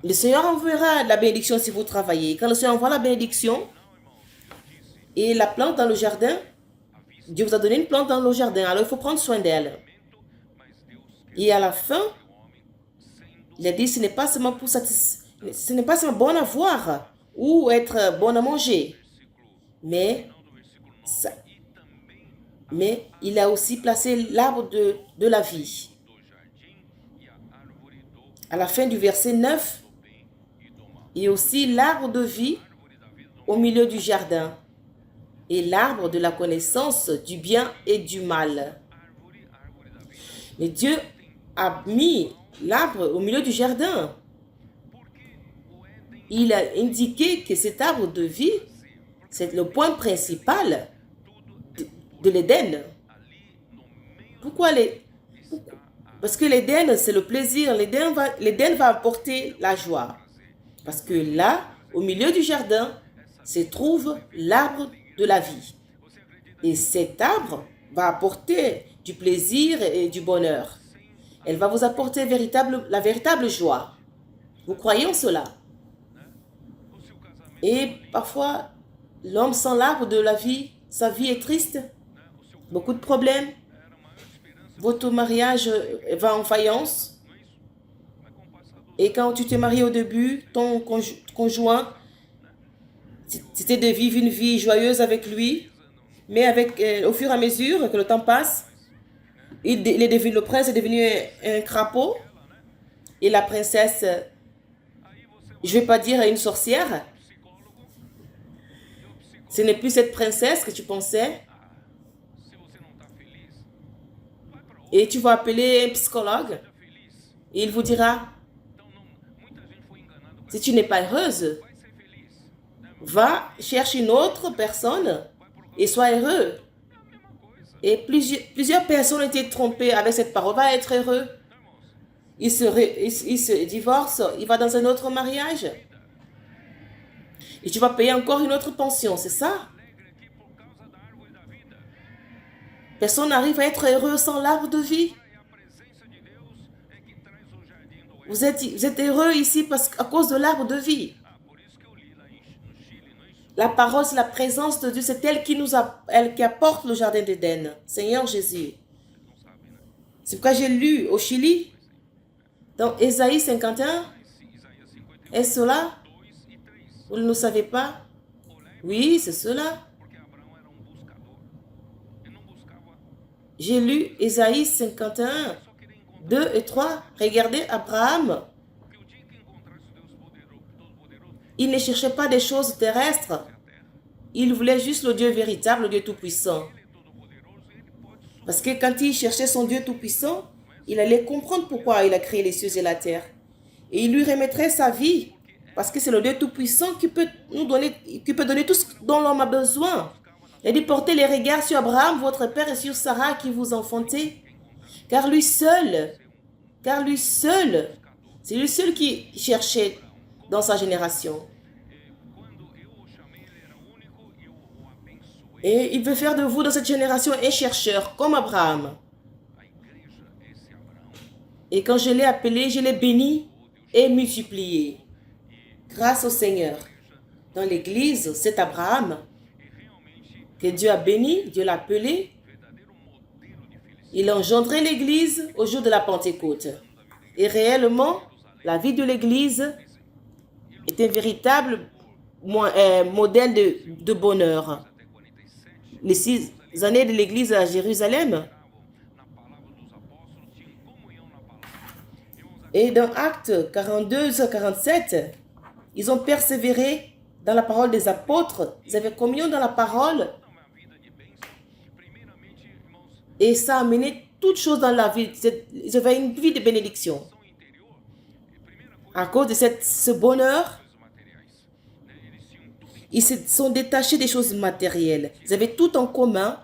Le Seigneur enverra la bénédiction si vous travaillez. Quand le Seigneur envoie la bénédiction et la plante dans le jardin, Dieu vous a donné une plante dans le jardin, alors il faut prendre soin d'elle. Et à la fin, il a dit, ce n'est pas seulement bon à voir ou être bon à manger, mais il a aussi placé l'arbre de la vie. À la fin du verset 9, il y a aussi l'arbre de vie au milieu du jardin et l'arbre de la connaissance du bien et du mal. Mais Dieu a mis l'arbre au milieu du jardin. Il a indiqué que cet arbre de vie, c'est le point principal de l'Éden. Pourquoi Parce que l'Éden, c'est le plaisir. L'Éden va apporter la joie. Parce que là, au milieu du jardin, se trouve l'arbre de la vie. Et cet arbre va apporter du plaisir et du bonheur. Elle va vous apporter la véritable joie. Vous croyez en cela? Et parfois, l'homme sans l'arbre de la vie, sa vie est triste. Beaucoup de problèmes. Votre mariage va en faïence. Et quand tu t'es marié au début, ton conjoint, c'était de vivre une vie joyeuse avec lui. Mais au fur et à mesure que le temps passe, le prince est devenu un crapaud. Et la princesse, je ne vais pas dire une sorcière. Ce n'est plus cette princesse que tu pensais. Et tu vas appeler un psychologue. Et il vous dira, si tu n'es pas heureuse, va chercher une autre personne et sois heureux. Et plusieurs personnes ont été trompées avec cette parole. Va être heureux. Il se divorce, il va dans un autre mariage. Et tu vas payer encore une autre pension, c'est ça? Personne n'arrive à être heureux sans l'arbre de vie. Vous êtes heureux ici à cause de l'arbre de vie. La parole, c'est la présence de Dieu. C'est elle qui apporte le jardin d'Éden. Seigneur Jésus. C'est pourquoi j'ai lu au Chili, dans Ésaïe 51. Est-ce cela? Vous ne le savez pas? Oui, c'est cela. J'ai lu Ésaïe 51, 2 et 3. Regardez, Abraham, il ne cherchait pas des choses terrestres. Il voulait juste le Dieu véritable, le Dieu tout-puissant. Parce que quand il cherchait son Dieu tout-puissant, il allait comprendre pourquoi il a créé les cieux et la terre. Et il lui remettrait sa vie. Parce que c'est le Dieu tout-puissant qui peut donner tout ce dont l'homme a besoin. Il a dit, portez les regards sur Abraham, votre père, et sur Sarah qui vous enfantait. Car lui seul, c'est lui seul qui cherchait dans sa génération. Et il veut faire de vous dans cette génération un chercheur comme Abraham. Et quand je l'ai appelé, je l'ai béni et multiplié. Grâce au Seigneur. Dans l'église, c'est Abraham que Dieu a béni, Dieu l'a appelé. Il a engendré l'église au jour de la Pentecôte. Et réellement, la vie de l'église est un véritable modèle de bonheur. Les 6 années de l'église à Jérusalem, Et dans Actes 42 à 47, ils ont persévéré dans la parole des apôtres. Ils avaient communion dans la parole. Et ça a amené toutes choses dans la vie. Ils avaient une vie de bénédiction. À cause de ce bonheur, ils se sont détachés des choses matérielles. Ils avaient tout en commun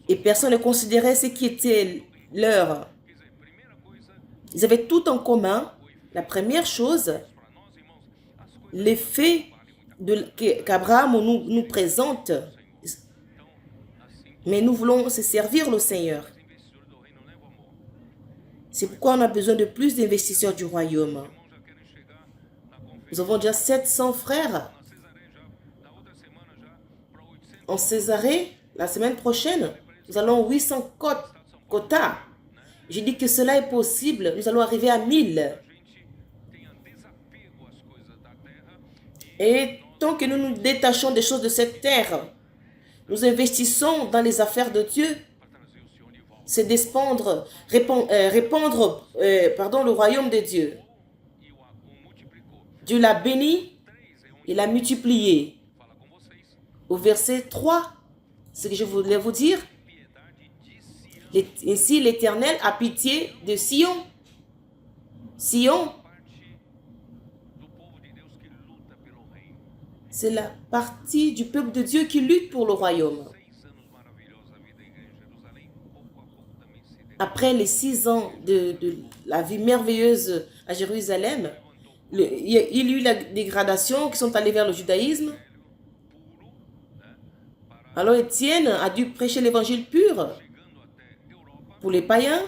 et personne ne considérait ce qui était leur. Ils avaient tout en commun. La première chose, l'effet qu'Abraham nous présente. Mais nous voulons se servir le Seigneur. C'est pourquoi on a besoin de plus d'investisseurs du royaume. Nous avons déjà 700 frères. En Césarée, la semaine prochaine, nous allons 800 quotas. Je dis que cela est possible. Nous allons arriver à 1000. Et tant que nous nous détachons des choses de cette terre, nous investissons dans les affaires de Dieu. C'est d'expandre, répandre le royaume de Dieu. Dieu l'a béni, il l'a multiplié. Au verset 3, ce que je voulais vous dire, ainsi l'Éternel a pitié de Sion. Sion, c'est la partie du peuple de Dieu qui lutte pour le royaume. Après les 6 ans de la vie merveilleuse à Jérusalem, il y a eu la dégradation qui sont allés vers le judaïsme. Alors Étienne a dû prêcher l'évangile pur pour les païens.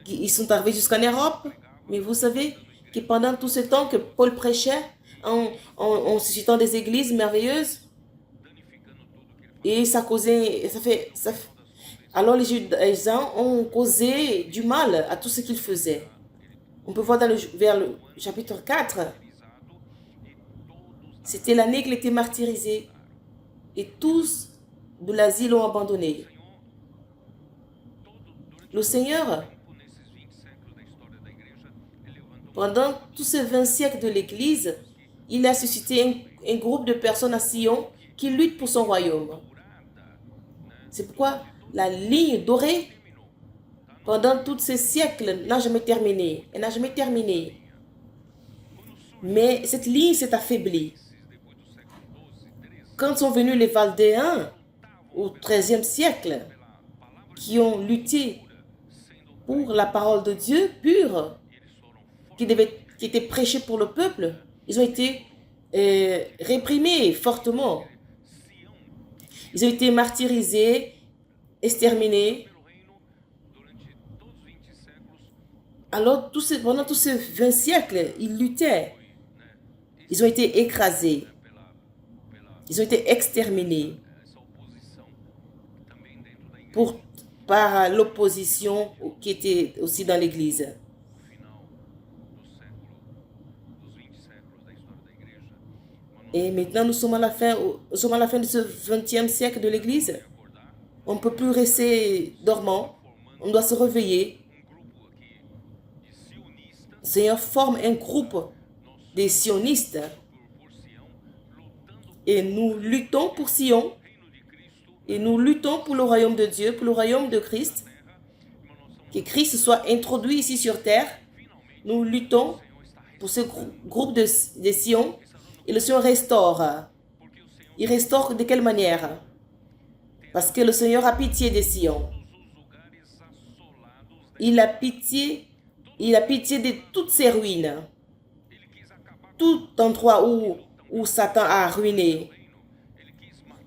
Ils sont arrivés jusqu'en Europe. Mais vous savez que pendant tout ce temps que Paul prêchait, en suscitant des églises merveilleuses, et ça causait, alors les Judaïens ont causé du mal à tout ce qu'ils faisaient. On peut voir vers le chapitre 4, c'était l'année qu'il était martyrisé. Et tous de l'asile l'ont abandonné. Le Seigneur, pendant tous ces 20 siècles de l'Église, il a suscité un groupe de personnes à Sion qui luttent pour son royaume. C'est pourquoi la ligne dorée, pendant tous ces siècles, n'a jamais terminé. Elle n'a jamais terminé. Mais cette ligne s'est affaiblie. Quand sont venus les Valdéens au XIIIe siècle, qui ont lutté pour la parole de Dieu pure, qui était prêchée pour le peuple, ils ont été réprimés fortement. Ils ont été martyrisés, exterminés. Alors, pendant tous ces 20 siècles, ils luttaient. Ils ont été écrasés. Ils ont été exterminés par l'opposition qui était aussi dans l'Église. Et maintenant, nous sommes à la fin de ce 20e siècle de l'Église. On ne peut plus rester dormant. On doit se réveiller. Le Seigneur forme un groupe des sionistes. Et nous luttons pour Sion. Et nous luttons pour le royaume de Dieu, pour le royaume de Christ. Que Christ soit introduit ici sur terre. Nous luttons pour ce groupe de Sion. Et le Seigneur restaure. Il restaure de quelle manière? Parce que le Seigneur a pitié de Sion. Il a pitié de toutes ces ruines. Tout endroit où Satan a ruiné.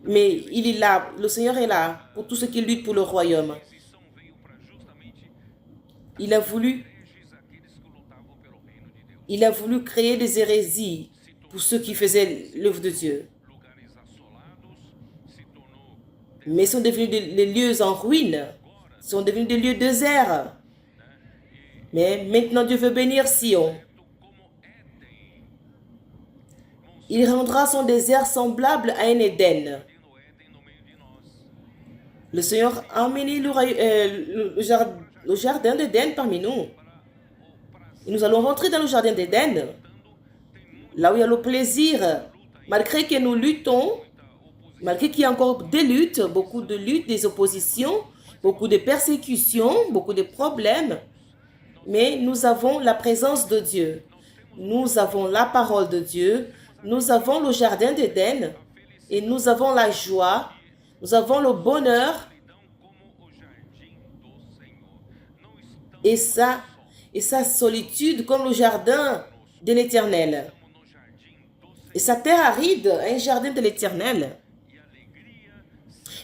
Mais il est là, le Seigneur est là pour tous ceux qui luttent pour le royaume. Il a voulu créer des hérésies pour ceux qui faisaient l'œuvre de Dieu. Mais sont devenus des lieux en ruine, sont devenus des lieux déserts. Mais maintenant Dieu veut bénir Sion. Il rendra son désert semblable à un Éden. Le Seigneur a amené le jardin d'Éden parmi nous. Et nous allons rentrer dans le jardin d'Éden, là où il y a le plaisir, malgré que nous luttons, malgré qu'il y a encore des luttes, beaucoup de luttes, des oppositions, beaucoup de persécutions, beaucoup de problèmes, mais nous avons la présence de Dieu. Nous avons la parole de Dieu, nous avons le jardin d'Éden et nous avons la joie, nous avons le bonheur et sa solitude comme le jardin de l'Éternel. Et sa terre aride, un jardin de l'Éternel.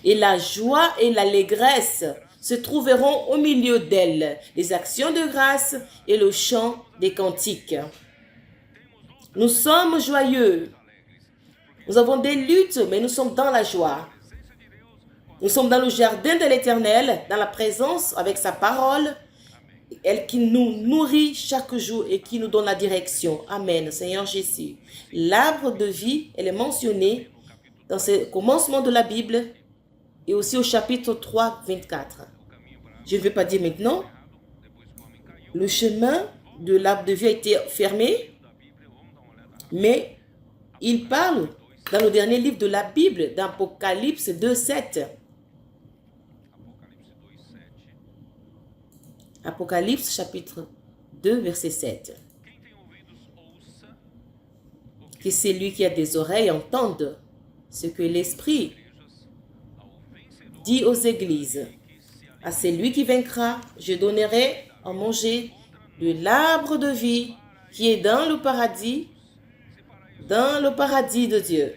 Et la joie et l'allégresse se trouveront au milieu d'elle, les actions de grâce et le chant des cantiques. Nous sommes joyeux. Nous avons des luttes, mais nous sommes dans la joie. Nous sommes dans le jardin de l'Éternel, dans la présence avec sa parole, elle qui nous nourrit chaque jour et qui nous donne la direction. Amen, Seigneur Jésus. L'arbre de vie, elle est mentionnée dans ce commencement de la Bible et aussi au chapitre 3, 24. Je ne vais pas dire maintenant, le chemin de l'arbre de vie a été fermé, mais il parle dans le dernier livre de la Bible, d'Apocalypse 2, 7. Apocalypse chapitre 2, verset 7. Que celui qui a des oreilles entende ce que l'Esprit dit aux églises. À celui qui vaincra, je donnerai à manger de l'arbre de vie qui est dans le paradis de Dieu.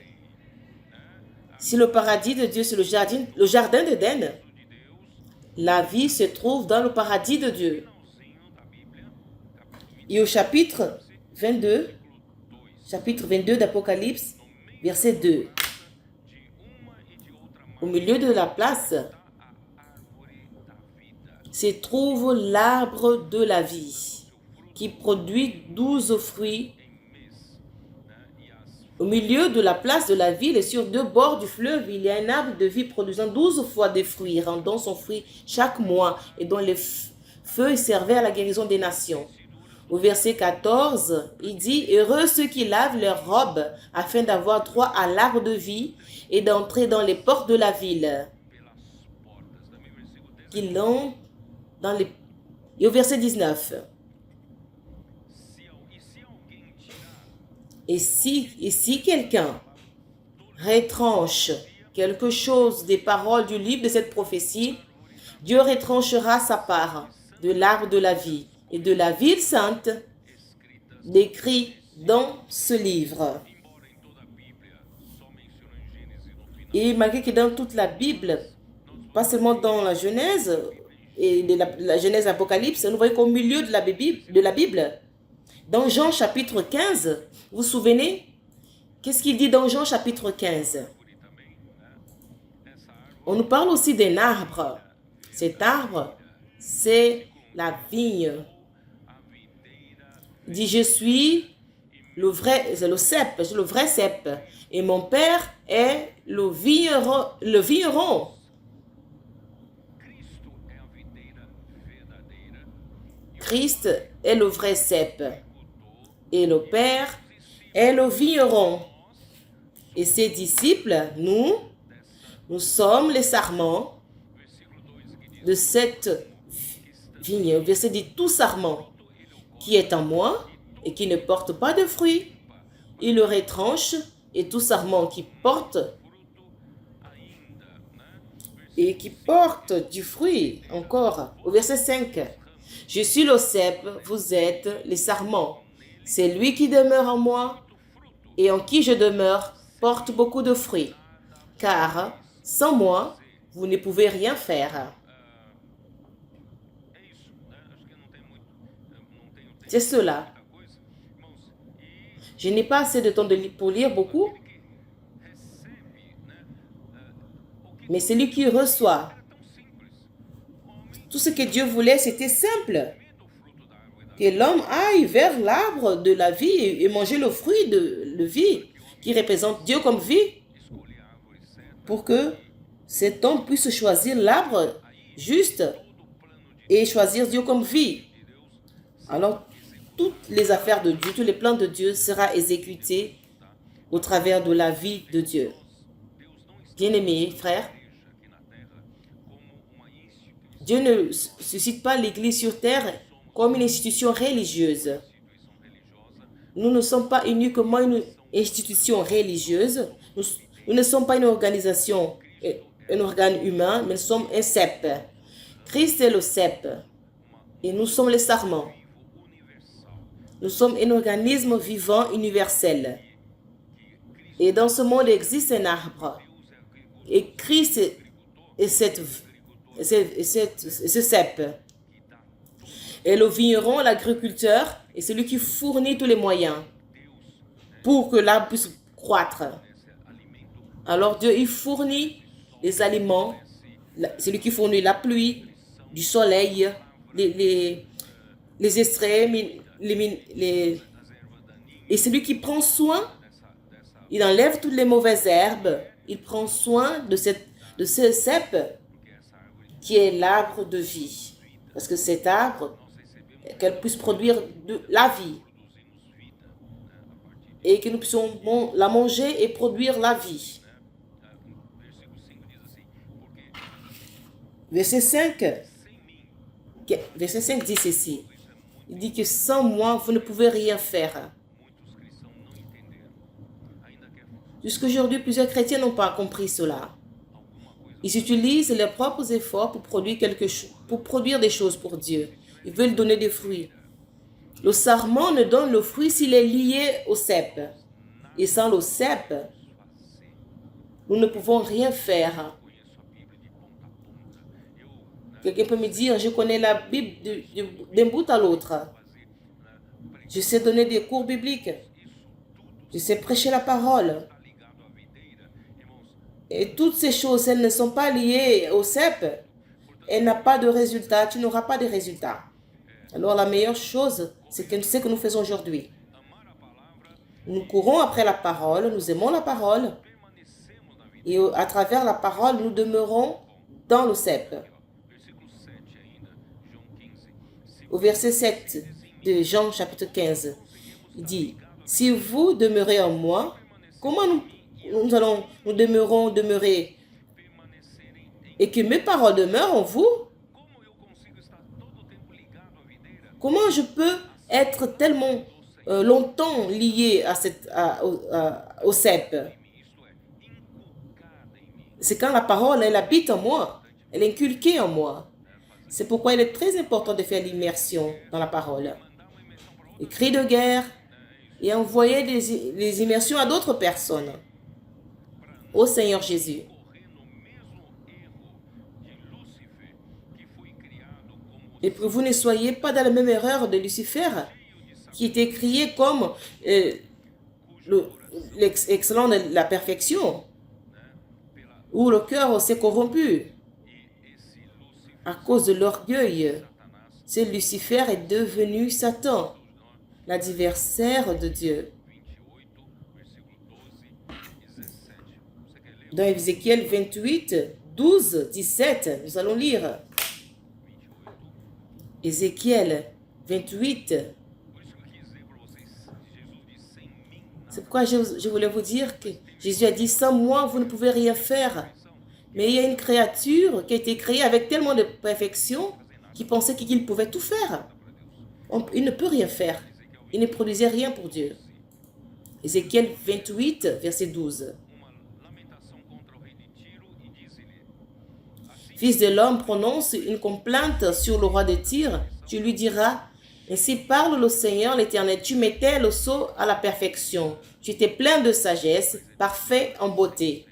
Si le paradis de Dieu, c'est le jardin d'Éden, la vie se trouve dans le paradis de Dieu. Et au chapitre 22 d'Apocalypse, verset 2. Au milieu de la place se trouve l'arbre de la vie qui produit 12 fruits. Au milieu de la place de la ville et sur deux bords du fleuve, il y a un arbre de vie produisant 12 fois des fruits, rendant son fruit chaque mois et dont les feuilles servaient à la guérison des nations. Au verset 14, il dit « Heureux ceux qui lavent leurs robes afin d'avoir droit à l'arbre de vie et d'entrer dans les portes de la ville. » Qu'ils l'ont dans les... Et au verset 19, Et si quelqu'un retranche quelque chose des paroles du livre de cette prophétie, Dieu retranchera sa part de l'arbre de la vie et de la ville sainte décrit dans ce livre. Et malgré que dans toute la Bible, pas seulement dans la Genèse et la Genèse Apocalypse, nous voyons qu'au milieu de la Bible, dans Jean chapitre 15, vous vous souvenez? Qu'est-ce qu'il dit dans Jean chapitre 15? On nous parle aussi d'un arbre. Cet arbre, c'est la vigne. Il dit, je suis le vrai cep, et mon père est le vigneron. Christ est le vrai cep, et le père est le vigneron. Et ses disciples, nous sommes les sarments de cette vigne. Le verset dit, tout sarment qui est en moi et qui ne porte pas de fruits, il le retranche, et tout sarment qui porte du fruit encore. Au verset 5, je suis le cep, vous êtes les sarments. C'est lui qui demeure en moi et en qui je demeure porte beaucoup de fruits. Car sans moi, vous ne pouvez rien faire. C'est cela. Je n'ai pas assez de temps pour lire beaucoup. Mais celui qui reçoit, tout ce que Dieu voulait, c'était simple. Que l'homme aille vers l'arbre de la vie et manger le fruit de la vie, qui représente Dieu comme vie, pour que cet homme puisse choisir l'arbre juste et choisir Dieu comme vie. Alors, toutes les affaires de Dieu, tous les plans de Dieu sera exécutés au travers de la vie de Dieu. Bien-aimés frères, Dieu ne suscite pas l'Église sur terre comme une institution religieuse. Nous ne sommes pas uniquement une institution religieuse. Nous ne sommes pas une organisation, un organe humain, mais nous sommes un cep. Christ est le cep et nous sommes les sarments. Nous sommes un organisme vivant universel. Et dans ce monde existe un arbre. Et Christ est ce cep. Et le vigneron, l'agriculteur, est celui qui fournit tous les moyens pour que l'arbre puisse croître. Alors Dieu, il fournit les aliments, celui qui fournit la pluie, du soleil, les extraits, et celui qui prend soin, il enlève toutes les mauvaises herbes, il prend soin de ce cep qui est l'arbre de vie. Parce que cet arbre, qu'elle puisse produire de la vie et que nous puissions la manger et produire la vie. Verset 5 dit ceci. Il dit que sans moi, vous ne pouvez rien faire. Jusqu'aujourd'hui, plusieurs chrétiens n'ont pas compris cela. Ils utilisent leurs propres efforts pour produire des choses pour Dieu. Ils veulent donner des fruits. Le sarment ne donne le fruit s'il est lié au cep. Et sans le cep, nous ne pouvons rien faire. Quelqu'un peut me dire, je connais la Bible d'un bout à l'autre. Je sais donner des cours bibliques. Je sais prêcher la parole. Et toutes ces choses, elles ne sont pas liées au cep. Elle n'a pas de résultat. Tu n'auras pas de résultat. Alors la meilleure chose, c'est ce que nous faisons aujourd'hui. Nous courons après la parole, nous aimons la parole. Et à travers la parole, nous demeurons dans le cep. Au verset 7 de Jean chapitre 15, il dit, « Si vous demeurez en moi, comment nous demeurons demeurer et que mes paroles demeurent en vous? Comment je peux être tellement longtemps lié au cep? C'est quand la parole, elle habite en moi, elle est inculquée en moi. C'est pourquoi il est très important de faire l'immersion dans la parole. Les cris de guerre et envoyer des immersions à d'autres personnes. Au Seigneur Jésus. Et que vous ne soyez pas dans la même erreur de Lucifer, qui était créé comme l'excellent de la perfection, où le cœur s'est corrompu. À cause de l'orgueil, ce Lucifer est devenu Satan, l'adversaire de Dieu. Dans Ézéchiel 28, 12, 17, nous allons lire. Ézéchiel 28. C'est pourquoi je voulais vous dire que Jésus a dit, sans moi, vous ne pouvez rien faire. Mais il y a une créature qui a été créée avec tellement de perfection qu'il pensait qu'il pouvait tout faire. Il ne peut rien faire. Il ne produisait rien pour Dieu. Ézéchiel 28, verset 12. Fils de l'homme, prononce une complainte sur le roi de Tyr. Tu lui diras, ainsi parle le Seigneur l'Éternel. Tu mettais le sceau à la perfection. Tu étais plein de sagesse, parfait en beauté.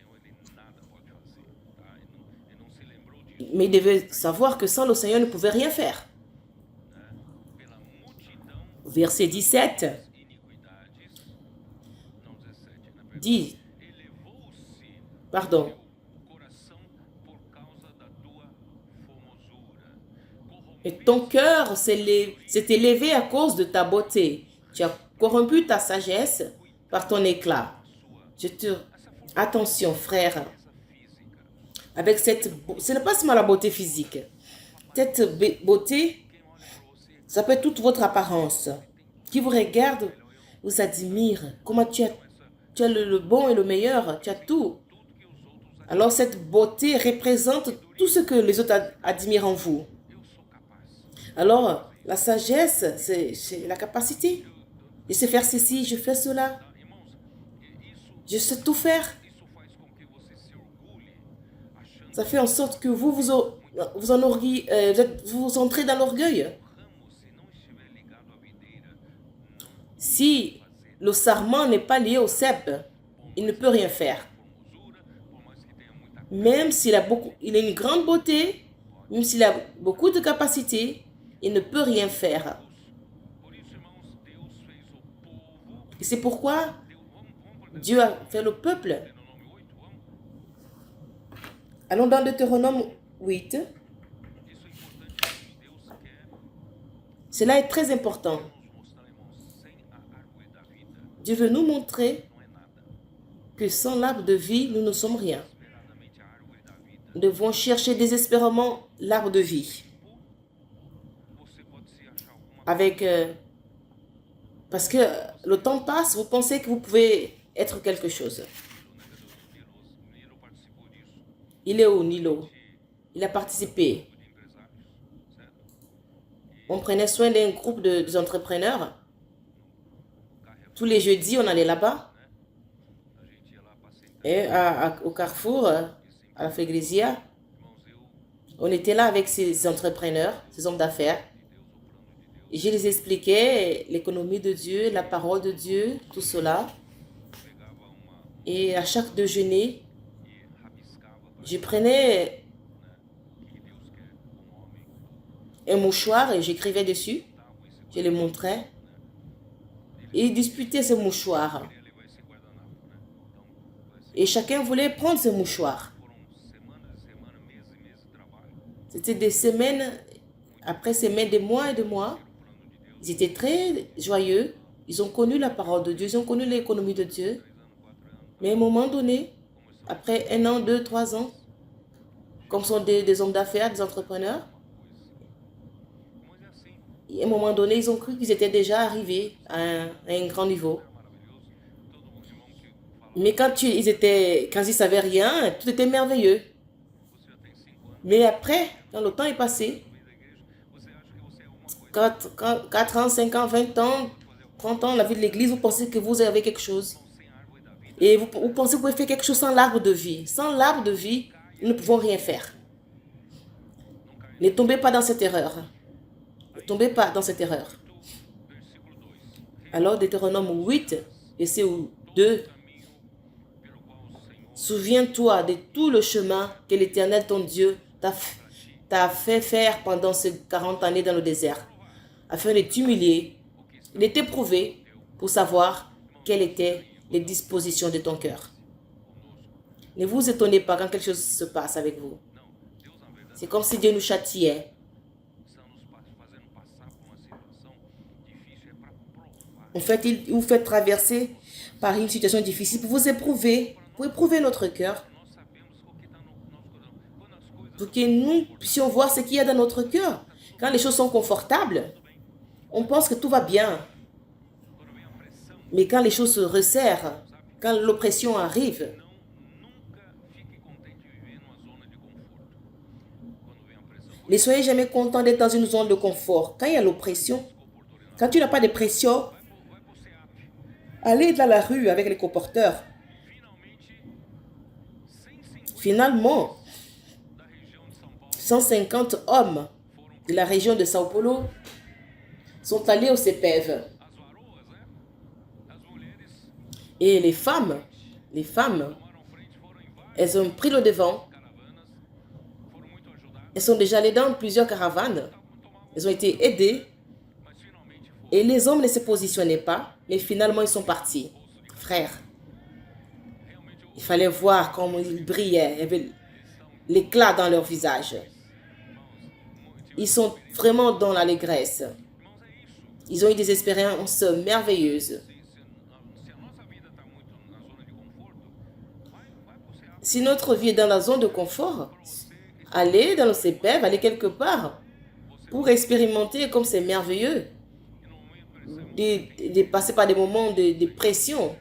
Mais il devait savoir que sans le Seigneur, il ne pouvait rien faire. Verset 17 dit, pardon, et ton cœur s'est élevé à cause de ta beauté. Tu as corrompu ta sagesse par ton éclat. Attention, frère. Avec ce n'est pas seulement la beauté physique. Cette beauté, ça peut être toute votre apparence. qui vous regardent, vous admirent. Comment tu as le bon et le meilleur, tu as tout. Alors cette beauté représente tout ce que les autres admirent en vous. Alors la sagesse, c'est la capacité. Je sais faire ceci, je fais cela. Je sais tout faire. Ça fait en sorte que vous entrez dans l'orgueil. Si le sarment n'est pas lié au cep, il ne peut rien faire. Même s'il a une grande beauté, même s'il a beaucoup de capacités, il ne peut rien faire. Et c'est pourquoi Dieu a fait le peuple. Allons dans Deutéronome 8. Cela est très important. Dieu veut nous montrer que sans l'arbre de vie, nous ne sommes rien. Nous devons chercher désespérément l'arbre de vie. Parce que le temps passe, vous pensez que vous pouvez être quelque chose. Il est où, Nilo? Il a participé. On prenait soin d'un groupe d'entrepreneurs. Tous les jeudis, on allait là-bas. Et au Carrefour, à la Fégrésia, on était là avec ces entrepreneurs, ces hommes d'affaires. Et je les expliquais l'économie de Dieu, la parole de Dieu, tout cela. Et à chaque déjeuner, je prenais un mouchoir et j'écrivais dessus. Je les montrais. Et ils disputaient ce mouchoir. Et chacun voulait prendre ce mouchoir. C'était des semaines, après semaines, des mois et des mois. Ils étaient très joyeux. Ils ont connu la parole de Dieu. Ils ont connu l'économie de Dieu. Mais à un moment donné, après 1 an, 2, 3 ans, comme sont des hommes d'affaires, des entrepreneurs, à un moment donné, ils ont cru qu'ils étaient déjà arrivés à un grand niveau. Mais quand ils ne savaient rien, tout était merveilleux. Mais après, quand le temps est passé, 4 ans, 5 ans, 20 ans, 30 ans, la vie de l'église, vous pensez que vous avez quelque chose. Et vous pensez que vous pouvez faire quelque chose sans l'arbre de vie. Sans l'arbre de vie, nous ne pouvons rien faire. Ne tombez pas dans cette erreur. Ne tombez pas dans cette erreur. Alors, Deutéronome 8, verset 2. Souviens-toi de tout le chemin que l'Éternel, ton Dieu, t'a fait faire pendant ces 40 années dans le désert, afin de t'humilier, de t'éprouver pour savoir quelles étaient les dispositions de ton cœur. Ne vous étonnez pas quand quelque chose se passe avec vous. C'est comme si Dieu nous châtiait. En fait, il vous fait traverser par une situation difficile pour vous éprouver, pour éprouver notre cœur, pour que nous puissions voir ce qu'il y a dans notre cœur. Quand les choses sont confortables, on pense que tout va bien. Mais quand les choses se resserrent, quand l'oppression arrive, ne soyez jamais content d'être dans une zone de confort. Quand il y a l'oppression, quand tu n'as pas de pression, allez dans la rue avec les colporteurs. Finalement, 150 hommes de la région de São Paulo sont allés au CEPEV. Et les femmes, elles ont pris le devant. Elles sont déjà allées dans plusieurs caravanes. Elles ont été aidées. Et les hommes ne se positionnaient pas, mais finalement ils sont partis. Frères, il fallait voir comment ils brillaient. Il y avait l'éclat dans leur visage. Ils sont vraiment dans l'allégresse. Ils ont eu des expériences merveilleuses. Si notre vie est dans la zone de confort, allez dans le CEPEV, allez quelque part pour expérimenter comme c'est merveilleux. de passer par des moments de pression.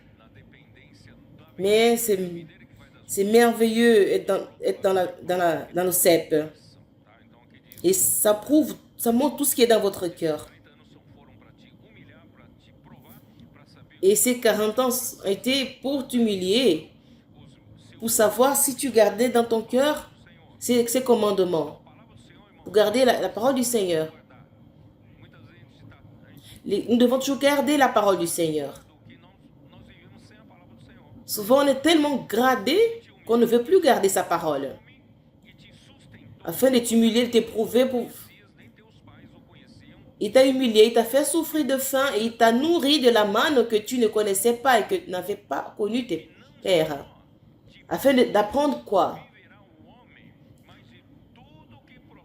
Mais c'est merveilleux être dans le CEP. Et ça montre tout ce qui est dans votre cœur. Et ces 40 ans ont été pour t'humilier, pour savoir si tu gardais dans ton cœur ces commandements, pour garder la parole du Seigneur. Nous devons toujours garder la parole du Seigneur. Souvent, on est tellement gradé qu'on ne veut plus garder sa parole. Afin de t'humilier, de t'éprouver. Il t'a humilié, il t'a fait souffrir de faim et il t'a nourri de la manne que tu ne connaissais pas et que tu n'avais pas connu tes pères. Afin d'apprendre quoi?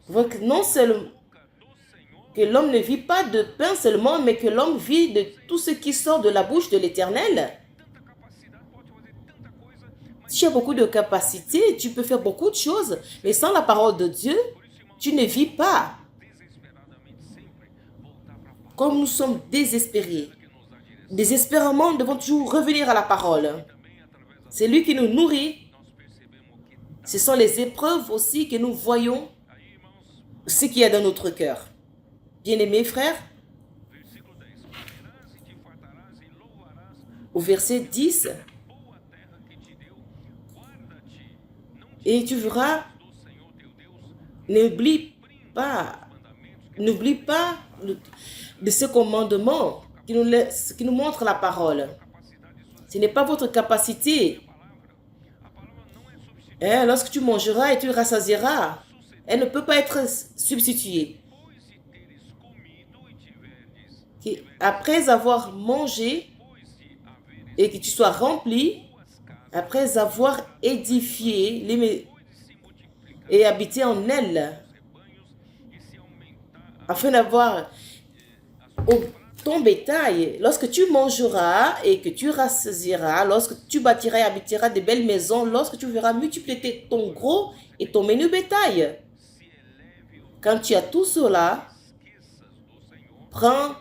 Donc, non seulement que l'homme ne vit pas de pain seulement, mais que l'homme vit de tout ce qui sort de la bouche de l'Éternel. Si tu as beaucoup de capacités, tu peux faire beaucoup de choses, mais sans la parole de Dieu, tu ne vis pas. Comme nous sommes désespérés, désespérément, nous devons toujours revenir à la parole. C'est lui qui nous nourrit. Ce sont les épreuves aussi que nous voyons ce qu'il y a dans notre cœur. Bien-aimés frères, au verset 10, et tu verras, n'oublie pas de ce commandement qui nous montre la parole. Ce n'est pas votre capacité. Lorsque tu mangeras et tu rassasieras, elle ne peut pas être substituée. Après avoir mangé et que tu sois rempli, après avoir édifié et habité en elle, afin d'avoir ton bétail, lorsque tu mangeras et que tu rassasieras, lorsque tu bâtiras et habiteras de belles maisons, lorsque tu verras multiplier ton gros et ton menu bétail. Quand tu as tout cela, prends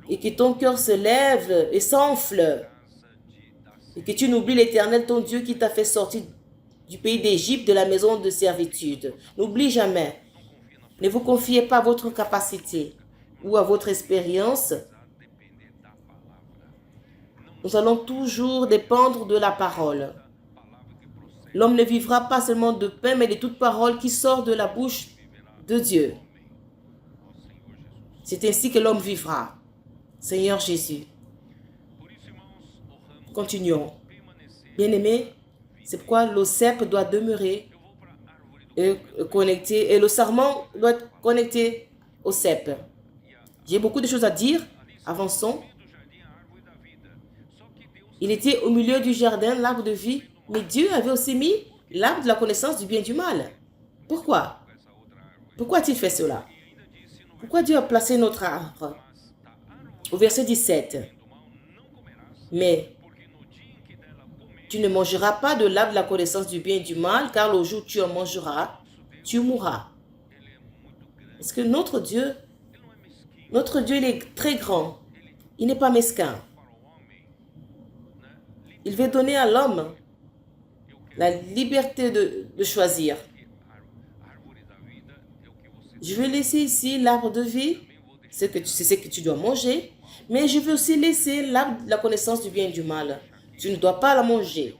et que ton cœur se lève et s'enfle et que tu n'oublies l'Éternel, ton Dieu, qui t'a fait sortir du pays d'Égypte, de la maison de servitude. N'oublie jamais. Ne vous confiez pas à votre capacité ou à votre expérience. Nous allons toujours dépendre de la parole. L'homme ne vivra pas seulement de pain, mais de toute parole qui sort de la bouche de Dieu. C'est ainsi que l'homme vivra. Seigneur Jésus. Continuons. Bien-aimés, c'est pourquoi le cep doit demeurer connecté et le sarment doit être connecté au cep. J'ai beaucoup de choses à dire. Avançons. Il était au milieu du jardin, l'arbre de vie, mais Dieu avait aussi mis l'arbre de la connaissance du bien et du mal. Pourquoi? Pourquoi a-t-il fait cela? Pourquoi Dieu a placé notre arbre? Au verset 17. Mais tu ne mangeras pas de l'arbre de la connaissance du bien et du mal, car le jour où tu en mangeras, tu mourras. Parce que notre Dieu, il est très grand. Il n'est pas mesquin. Il veut donner à l'homme la liberté de choisir. Je vais laisser ici l'arbre de vie, c'est ce que tu dois manger, mais je vais aussi laisser l'arbre de la connaissance du bien et du mal. Tu ne dois pas la manger.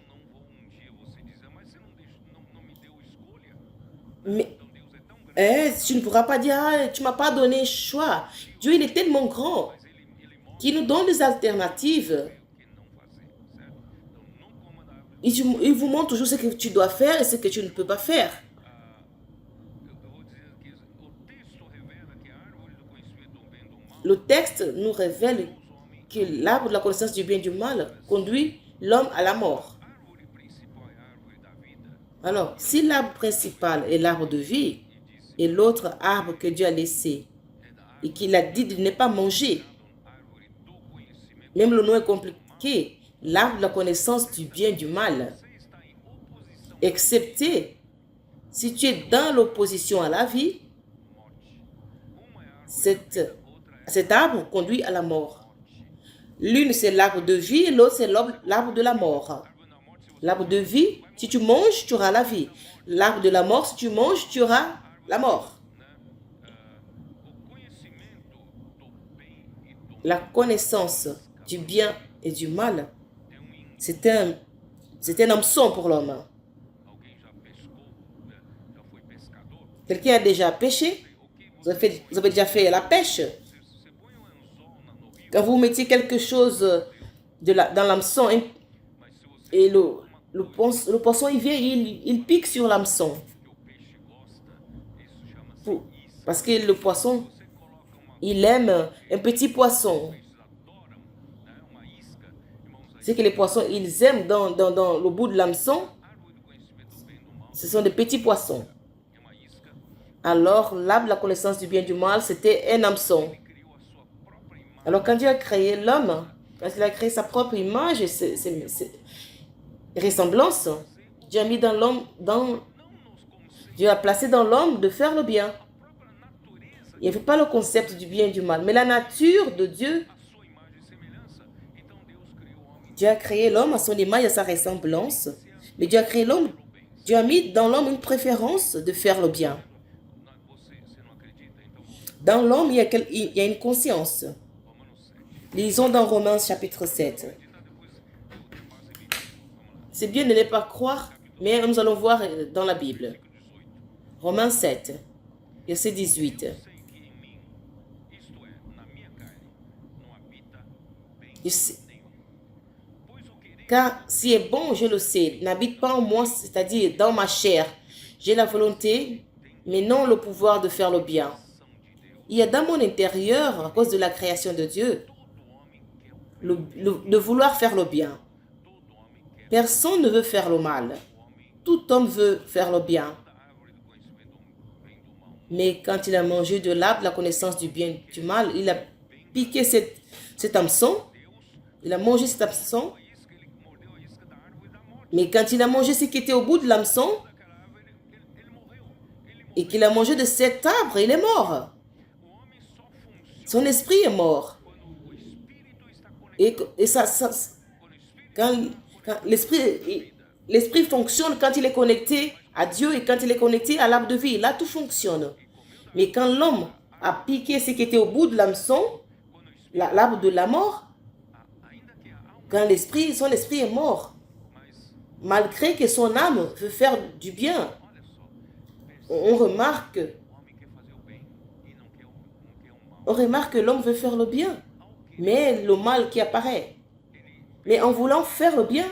Mais tu ne pourras pas dire, tu ne m'as pas donné choix. Dieu, il est tellement grand qu'il nous donne des alternatives. Il vous montre toujours ce que tu dois faire et ce que tu ne peux pas faire. Le texte nous révèle que l'arbre de la connaissance du bien et du mal conduit l'homme à la mort. Alors, si l'arbre principal est l'arbre de vie et l'autre arbre que Dieu a laissé et qu'il a dit de ne pas manger, même le nom est compliqué, l'arbre de la connaissance du bien et du mal, excepté si tu es dans l'opposition à la vie, cette Cet arbre conduit à la mort. L'une, c'est l'arbre de vie, l'autre, c'est l'arbre de la mort. L'arbre de vie, si tu manges, tu auras la vie. L'arbre de la mort, si tu manges, tu auras la mort. La connaissance du bien et du mal, c'est un hameçon pour l'homme. Quelqu'un a déjà pêché? Vous avez déjà fait la pêche? Quand vous mettez quelque chose dans l'hameçon et le poisson, il vient, il pique sur l'hameçon. Parce que le poisson, il aime un petit poisson. C'est que les poissons, ils aiment dans le bout de l'hameçon, ce sont des petits poissons. Alors, l'arbre de la connaissance du bien et du mal, c'était un hameçon. Alors, quand Dieu a créé l'homme, quand il a créé sa propre image et ressemblance, Dieu a mis dans l'homme, Dieu a placé dans l'homme de faire le bien. Il n'y avait pas le concept du bien et du mal, mais la nature de Dieu. Dieu a créé l'homme à son image et à sa ressemblance, mais Dieu a créé l'homme. Dieu a mis dans l'homme une préférence de faire le bien. Dans l'homme, il y a une conscience. Lisons dans Romains chapitre 7. C'est bien de ne pas croire, mais nous allons voir dans la Bible. Romains 7, verset 18. Car si est bon, je le sais, n'habite pas en moi, c'est-à-dire dans ma chair. J'ai la volonté, mais non le pouvoir de faire le bien. Il y a dans mon intérieur, à cause de la création de Dieu, de vouloir faire le bien. Personne ne veut faire le mal. Tout homme veut faire le bien. Mais quand il a mangé de l'arbre, la connaissance du bien et du mal, il a piqué cet hameçon. Il a mangé cet hameçon. Mais quand il a mangé ce qui était au bout de l'hameçon, et qu'il a mangé de cet arbre, il est mort. Son esprit est mort. Et quand l'esprit fonctionne quand il est connecté à Dieu et quand il est connecté à l'arbre de vie, là tout fonctionne. Mais quand l'homme a piqué ce qui était au bout de l'hameçon, l'arbre de la mort, quand son esprit est mort, malgré que son âme veut faire du bien, on remarque que l'homme veut faire le bien, mais le mal qui apparaît. Mais en voulant faire le bien,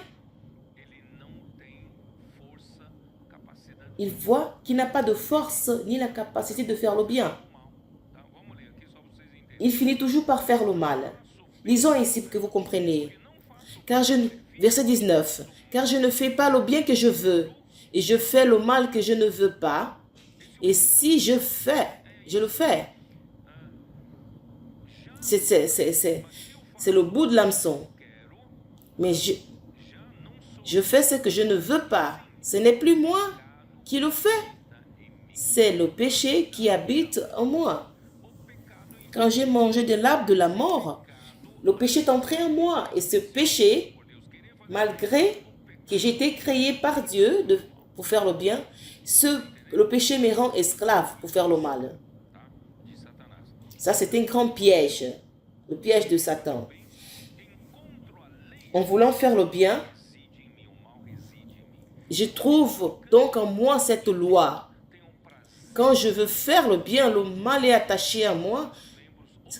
il voit qu'il n'a pas de force ni la capacité de faire le bien. Il finit toujours par faire le mal. Lisons ici pour que vous compreniez. Verset 19. Car je ne fais pas le bien que je veux, et je fais le mal que je ne veux pas. Et si je le fais. C'est le bout de l'hameçon. Mais je fais ce que je ne veux pas. Ce n'est plus moi qui le fais. C'est le péché qui habite en moi. Quand j'ai mangé de l'arbre de la mort, le péché est entré en moi. Et ce péché, malgré que j'ai été créé par Dieu pour faire le bien, le péché me rend esclave pour faire le mal. Ça, c'est un grand piège, le piège de Satan. En voulant faire le bien, je trouve donc en moi cette loi. Quand je veux faire le bien, le mal est attaché à moi,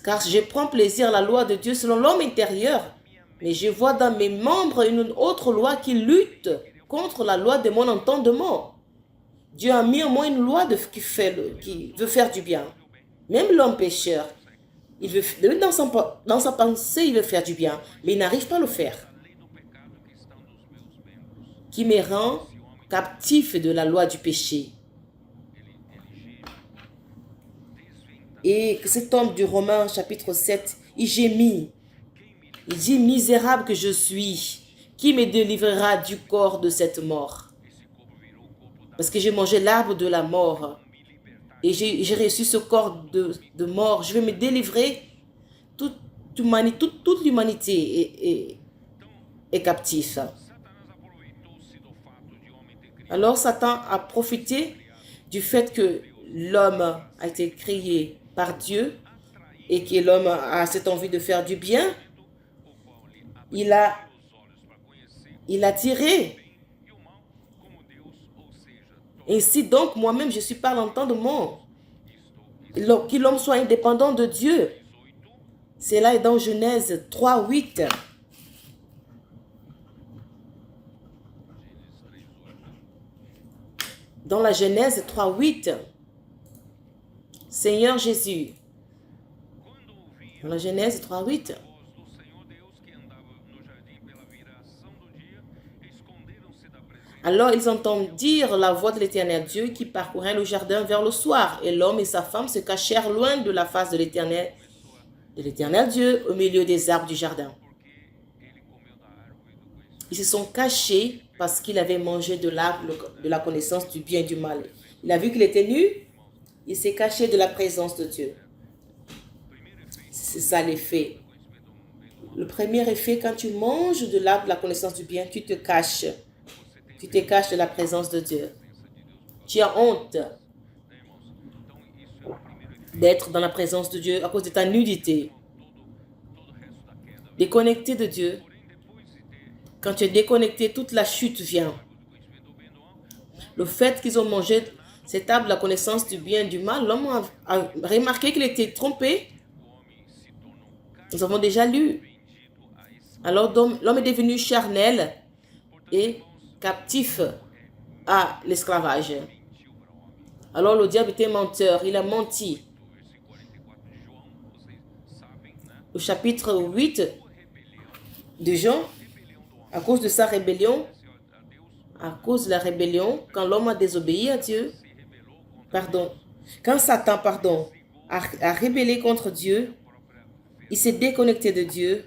car je prends plaisir à la loi de Dieu selon l'homme intérieur. Mais je vois dans mes membres une autre loi qui lutte contre la loi de mon entendement. Dieu a mis en moi une loi qui veut faire du bien. Même l'homme pécheur, dans sa pensée, il veut faire du bien, mais il n'arrive pas à le faire. Qui me rend captif de la loi du péché. Et cet homme du Romain chapitre 7, il gémit. Il dit, misérable que je suis, qui me délivrera du corps de cette mort? Parce que j'ai mangé l'arbre de la mort et j'ai reçu ce corps de mort. Je vais me délivrer toute l'humanité est captive. Alors Satan a profité du fait que l'homme a été créé par Dieu et que l'homme a cette envie de faire du bien. Il a tiré. Ainsi donc, moi-même, je suis par l'entendement. Que l'homme soit indépendant de Dieu. Cela est dans Genèse 3, 8. Dans la Genèse 3, 8. Seigneur Jésus. Dans la Genèse 3, 8. Alors ils entendirent la voix de l'Éternel Dieu qui parcourait le jardin vers le soir. Et l'homme et sa femme se cachèrent loin de la face de l'Éternel Dieu au milieu des arbres du jardin. Ils se sont cachés parce qu'il avait mangé de l'arbre de la connaissance du bien et du mal. Il a vu qu'il était nu, il s'est caché de la présence de Dieu. C'est ça l'effet. Le premier effet, quand tu manges de l'arbre de la connaissance du bien, tu te caches. Tu te caches de la présence de Dieu. Tu as honte d'être dans la présence de Dieu à cause de ta nudité. Déconnecté de Dieu. Quand tu es déconnecté, toute la chute vient. Le fait qu'ils ont mangé cet arbre de la connaissance du bien et du mal, l'homme a remarqué qu'il était trompé. Nous avons déjà lu. Alors l'homme est devenu charnel et captif à l'esclavage. Alors le diable était menteur, il a menti. Au chapitre 8 de Jean, à cause de sa rébellion, à cause de la rébellion, quand l'homme a désobéi à Dieu, quand Satan, a rébellé contre Dieu, il s'est déconnecté de Dieu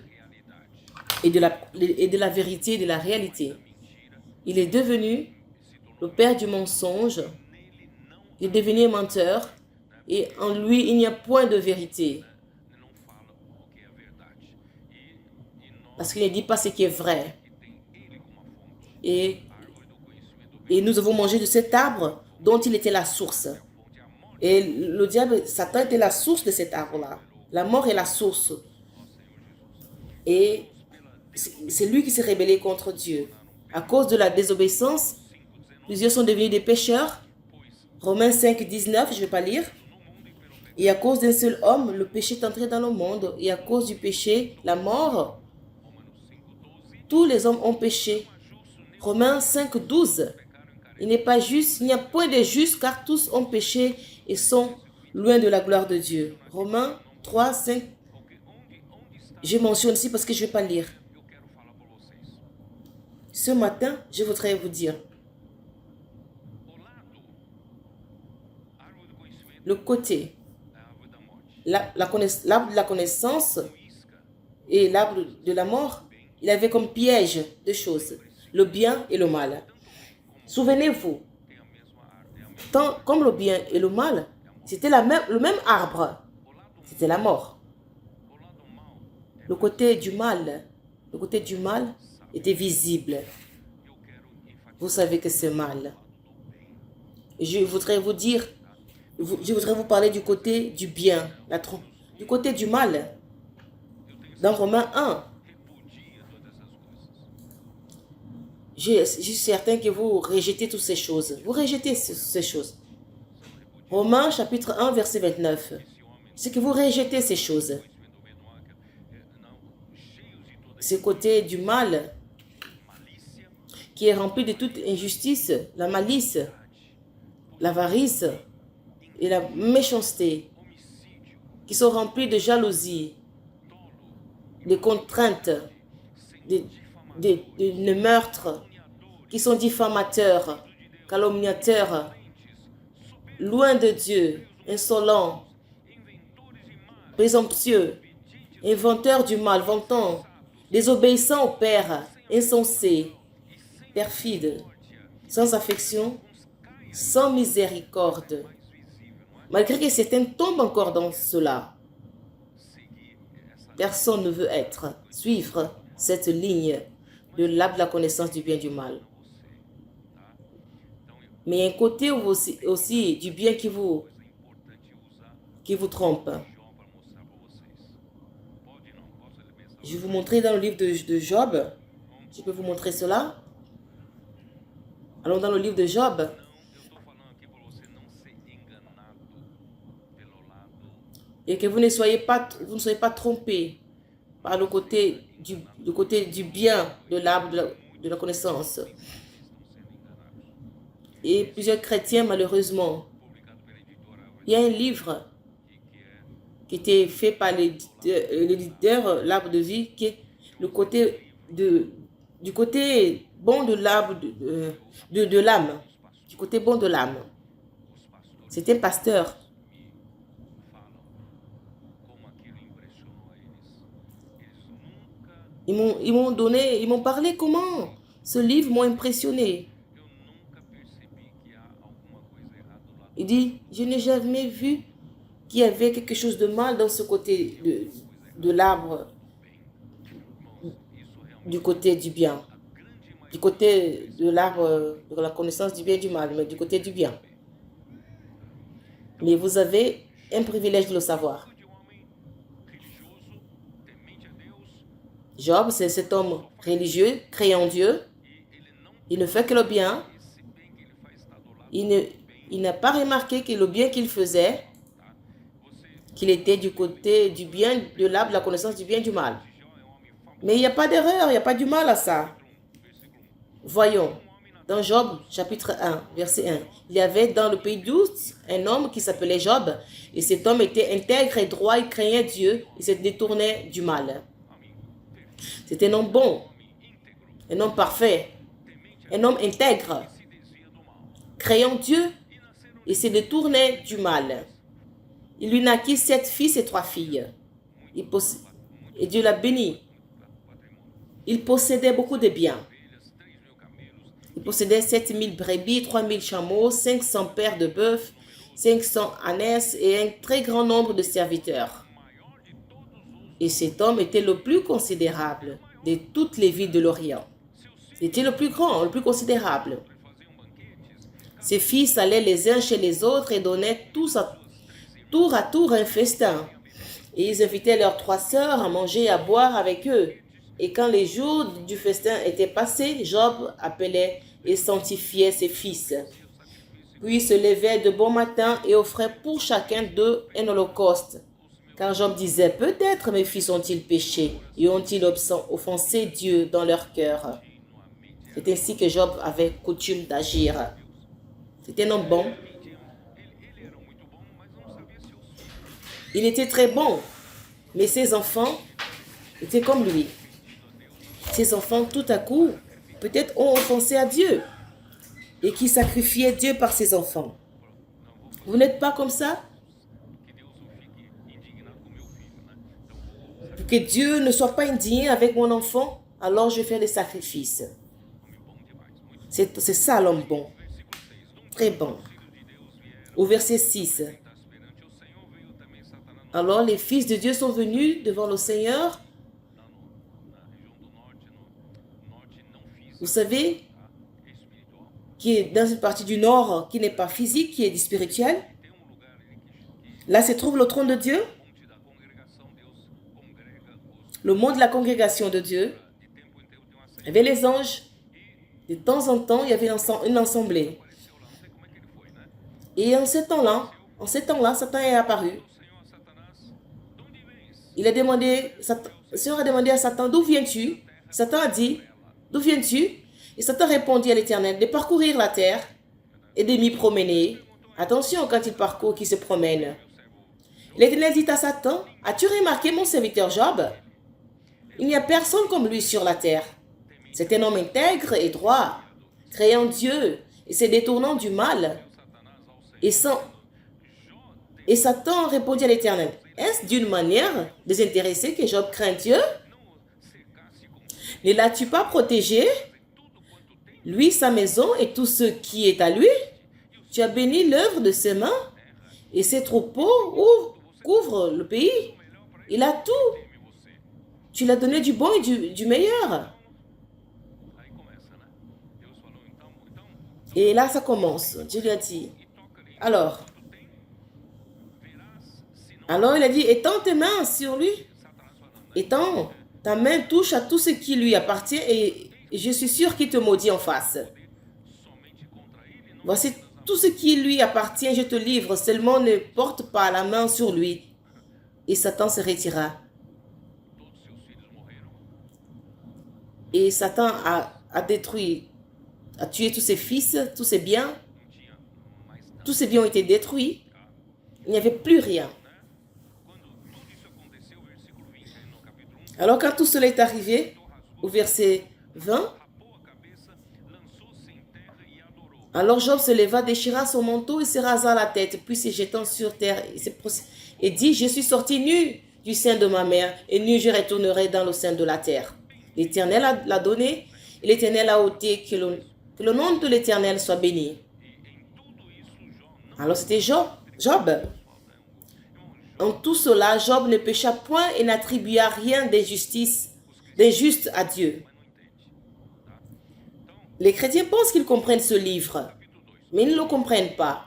et de la vérité et de la réalité. Il est devenu le père du mensonge, il est devenu un menteur et en lui, il n'y a point de vérité. Parce qu'il ne dit pas ce qui est vrai. Et nous avons mangé de cet arbre dont il était la source. Et le diable, Satan était la source de cet arbre-là. La mort est la source. Et c'est lui qui s'est rébellé contre Dieu. À cause de la désobéissance, plusieurs sont devenus des pécheurs. Romains 5, 19, je ne vais pas lire. Et à cause d'un seul homme, le péché est entré dans le monde. Et à cause du péché, la mort. Tous les hommes ont péché. Romains 5, 12. Il n'est pas juste, il n'y a point de juste, car tous ont péché et sont loin de la gloire de Dieu. Romains 3, 5. Je mentionne ici parce que je ne vais pas lire. Ce matin, je voudrais vous dire. Le côté, l'arbre de la connaissance et l'arbre de la mort, il avait comme piège deux choses, le bien et le mal. Souvenez-vous, comme le bien et le mal, c'était le même arbre, c'était la mort. Le côté du mal était visible. Vous savez que c'est mal. Je voudrais vous dire, je voudrais vous parler du côté du bien, du côté du mal. Dans Romains 1, je suis certain que vous rejetez toutes ces choses. Vous rejetez ces choses. Romains chapitre 1, verset 29. C'est que vous rejetez ces choses. Ce côté du mal qui est rempli de toute injustice, la malice, l'avarice et la méchanceté, qui sont remplis de jalousie, de contraintes, de meurtres, qui sont diffamateurs, calomniateurs, loin de Dieu, insolents, présomptueux, inventeurs du mal, vantants, désobéissants au Père, insensés, perfides, sans affection, sans miséricorde. Malgré que certains tombent encore dans cela. Personne ne veut suivre cette ligne de l'arbre de la connaissance du bien et du mal. Mais il y a un côté aussi du bien qui vous trompe. Je vais vous montrer dans le livre de Job. Je peux vous montrer cela. Allons dans le livre de Job. Et que vous ne soyez pas trompés par le côté du bien de l'arbre de la connaissance. Et plusieurs chrétiens, malheureusement, il y a un livre qui était fait par l'éditeur, l'arbre de vie, qui est du côté bon de l'arbre de l'âme. Du côté bon de l'âme. C'est un pasteur. Ils m'ont parlé comment ce livre m'a impressionné. Il dit, je n'ai jamais vu qu'il y avait quelque chose de mal dans ce côté de l'arbre, du côté du bien, du côté de l'arbre de la connaissance du bien et du mal, mais du côté du bien. Mais vous avez un privilège de le savoir. Job, c'est cet homme religieux, créant en Dieu. Il ne fait que le bien. Il n'a pas remarqué que le bien qu'il faisait, qu'il était du côté du bien, de l'arbre de la connaissance du bien et du mal. Mais il n'y a pas d'erreur, il n'y a pas du mal à ça. Voyons, dans Job, chapitre 1, verset 1, il y avait dans le pays d'Ouz un homme qui s'appelait Job, et cet homme était intègre et droit, il craignait Dieu, il se détournait du mal. C'était un homme bon, un homme parfait, un homme intègre, craignant Dieu, il se détournait du mal. Il lui naquit 7 fils et 3 filles. Et Dieu l'a béni. Il possédait beaucoup de biens. Il possédait 7000 brebis, 3000 chameaux, 500 paires de bœufs, 500 ânesses et un très grand nombre de serviteurs. Et cet homme était le plus considérable de toutes les villes de l'Orient. C'était le plus grand, le plus considérable. Ses fils allaient les uns chez les autres et donnaient tour à tour un festin. Et ils invitaient leurs 3 sœurs à manger et à boire avec eux. Et quand les jours du festin étaient passés, Job appelait et sanctifiait ses fils. Puis il se levait de bon matin et offrait pour chacun d'eux un holocauste. Car Job disait, peut-être mes fils ont-ils péché et ont-ils offensé Dieu dans leur cœur. C'est ainsi que Job avait coutume d'agir. C'était un homme bon. Il était très bon, mais ses enfants étaient comme lui. Ses enfants, tout à coup, peut-être ont offensé à Dieu et qui sacrifiaient Dieu par ses enfants. Vous n'êtes pas comme ça? Pour que Dieu ne soit pas indigné avec mon enfant, alors je fais des sacrifices. C'est ça l'homme bon. Très bon. Au verset 6. Alors les fils de Dieu sont venus devant le Seigneur. Vous savez, qui est dans une partie du nord qui n'est pas physique, qui est du spirituel. Là se trouve le trône de Dieu. Le monde de la congrégation de Dieu. Il y avait les anges. De temps en temps, il y avait une assemblée. Et en ce temps-là, Satan est apparu. Il a demandé, le Seigneur a demandé à Satan, d'où viens-tu? Satan a dit, d'où viens-tu? Et Satan répondit à l'Éternel, de parcourir la terre et de m'y promener. Attention quand il parcourt, qu'il se promène. L'Éternel dit à Satan, as-tu remarqué mon serviteur Job? Il n'y a personne comme lui sur la terre. C'est un homme intègre et droit, créant Dieu et se détournant du mal. Et Satan répondit à l'Éternel, est-ce d'une manière désintéressée que Job craint Dieu? Ne l'as-tu pas protégé? Lui, sa maison et tout ce qui est à lui? Tu as béni l'œuvre de ses mains et ses troupeaux couvrent le pays. Il a tout. Tu lui as donné du bon et du meilleur. Et là, ça commence. Dieu lui a dit, alors il a dit, étends tes mains sur lui. Étends ta main, touche à tout ce qui lui appartient et je suis sûr qu'il te maudit en face. Voici tout ce qui lui appartient, je te livre, seulement ne porte pas la main sur lui. Et Satan se retira. Et Satan a détruit, a tué tous ses fils, tous ses biens. Tous ses biens ont été détruits. Il n'y avait plus rien. Alors quand tout cela est arrivé, au verset 20, alors Job se leva, déchira son manteau et se rasa la tête, puis se jetant sur terre et dit, je suis sorti nu du sein de ma mère et nu je retournerai dans le sein de la terre. L'Éternel l'a donné et l'Éternel a ôté, que le nom de l'Éternel soit béni. Alors c'était Job. En tout cela, Job ne pécha point et n'attribua rien d'injuste à Dieu. Les chrétiens pensent qu'ils comprennent ce livre, mais ils ne le comprennent pas.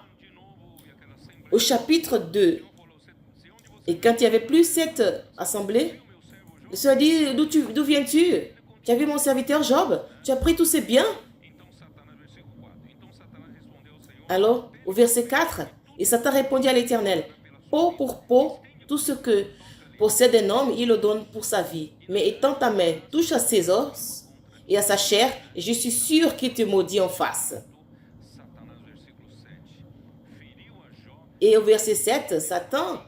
Au chapitre 2, et quand il n'y avait plus cette assemblée, le Seigneur dit, d'où viens-tu? Tu as vu mon serviteur Job? Tu as pris tous ses biens? Alors, au verset 4, et Satan répondit à l'Éternel, peau pour peau, tout ce que possède un homme, il le donne pour sa vie. Mais étends ta main, touche à ses os et à sa chair, et je suis sûr qu'il te maudit en face. Et au verset 7, Satan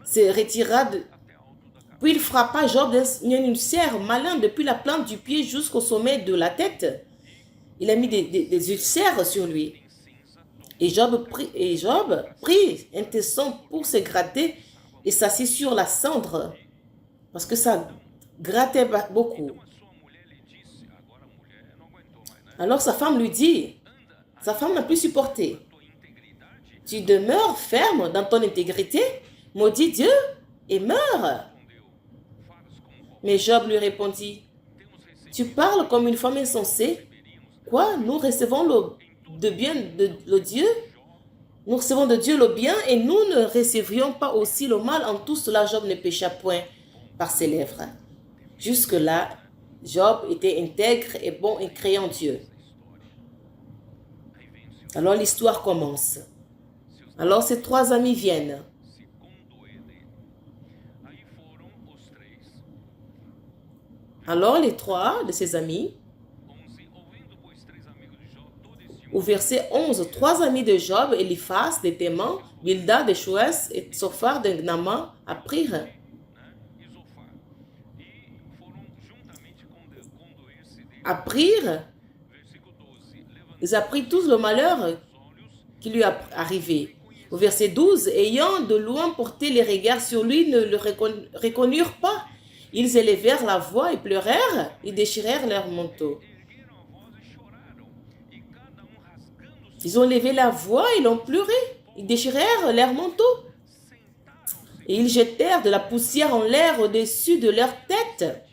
se retira, puis il frappa Job d'une serre malin depuis la plante du pied jusqu'au sommet de la tête. Il a mis des ulcères sur lui. Et Job prit un tesson pour se gratter et s'assit sur la cendre parce que ça grattait beaucoup. Alors sa femme lui dit, sa femme n'a plus supporté. Tu demeures ferme dans ton intégrité, maudis Dieu et meurs. Mais Job lui répondit, tu parles comme une femme insensée. Quoi, nous recevons le Dieu? Nous recevons de Dieu le bien et nous ne recevrions pas aussi le mal. En tout cela, Job ne pécha point par ses lèvres. Jusque-là, Job était intègre et bon et créant Dieu. Alors l'histoire commence. Alors ses trois amis viennent. Alors les trois de ses amis, au verset 11, trois amis de Job, Eliphaz de Théman, Bildad de Chouès et Sophar de Nama apprirent. Ils apprirent tous le malheur qui lui est arrivé. Au verset 12, ayant de loin porté les regards sur lui, ne le reconnurent pas. Ils élevèrent la voix et pleurèrent, ils déchirèrent leur manteau. Ils ont levé la voix, ils ont pleuré, ils déchirèrent leur manteau. Et ils jetèrent de la poussière en l'air au-dessus de leur tête.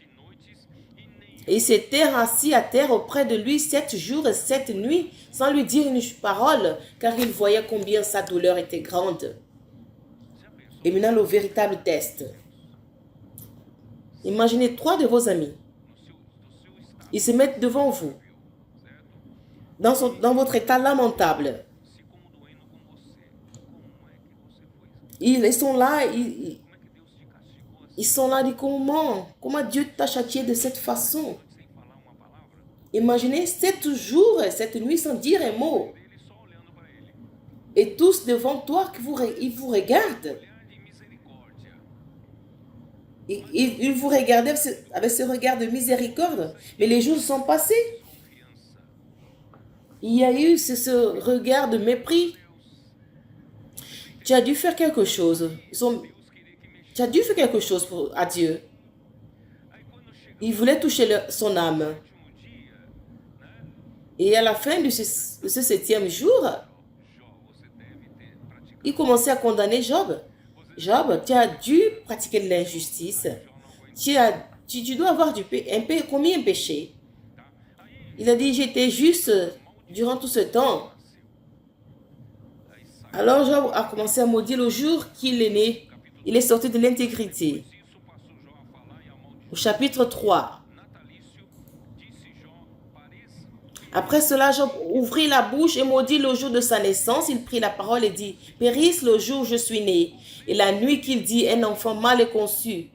Et ils s'étaient assis à terre auprès de lui 7 jours et 7 nuits, sans lui dire une parole, car ils voyaient combien sa douleur était grande. Et maintenant, le véritable test. Imaginez 3 de vos amis. Ils se mettent devant vous, dans votre état lamentable. Ils sont là, ils sont là, dit comment Dieu t'a châtié de cette façon? Imaginez 7 jours et 7 nuits sans dire un mot. Et tous devant toi, ils vous regardent. Ils vous regardent avec ce regard de miséricorde. Mais les jours sont passés. Il y a eu ce regard de mépris. Tu as dû faire quelque chose. Tu as dû faire quelque chose à Dieu. Il voulait toucher son âme. Et à la fin de ce 7e jour, il commençait à condamner Job. Job, tu as dû pratiquer de l'injustice. tu dois avoir commis un péché. Il a dit, j'étais juste durant tout ce temps. Alors Job a commencé à maudire le jour qu'il est né. Il est sorti de l'intégrité. Au chapitre 3. Après cela, Job ouvrit la bouche et maudit le jour de sa naissance. Il prit la parole et dit, périsse le jour où je suis né, et la nuit qu'il dit, un enfant mal est conçu.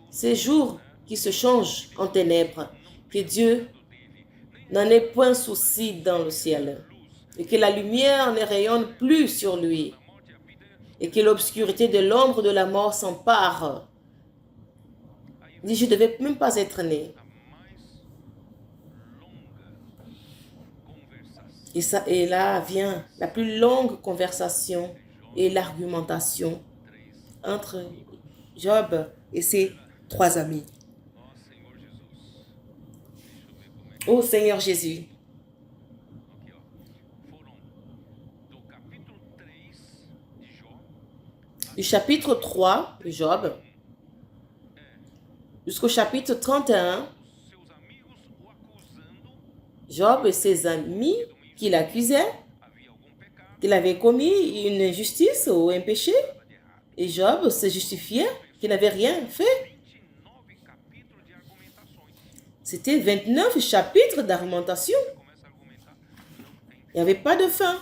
Ces jours qui se changent en ténèbres, que Dieu n'en ait point souci dans le ciel, et que la lumière ne rayonne plus sur lui, et que l'obscurité de l'ombre de la mort s'empare. Il dit, je ne devais même pas être né. Et là vient la plus longue conversation et l'argumentation entre Job et ses 3 amis. Ô Seigneur Jésus, du chapitre 3 de Job jusqu'au chapitre 31, Job et ses amis qui l'accusaient, qu'il avait commis une injustice ou un péché, et Job se justifiait qu'il n'avait rien fait. C'était 29 chapitres d'argumentation. Il n'y avait pas de fin.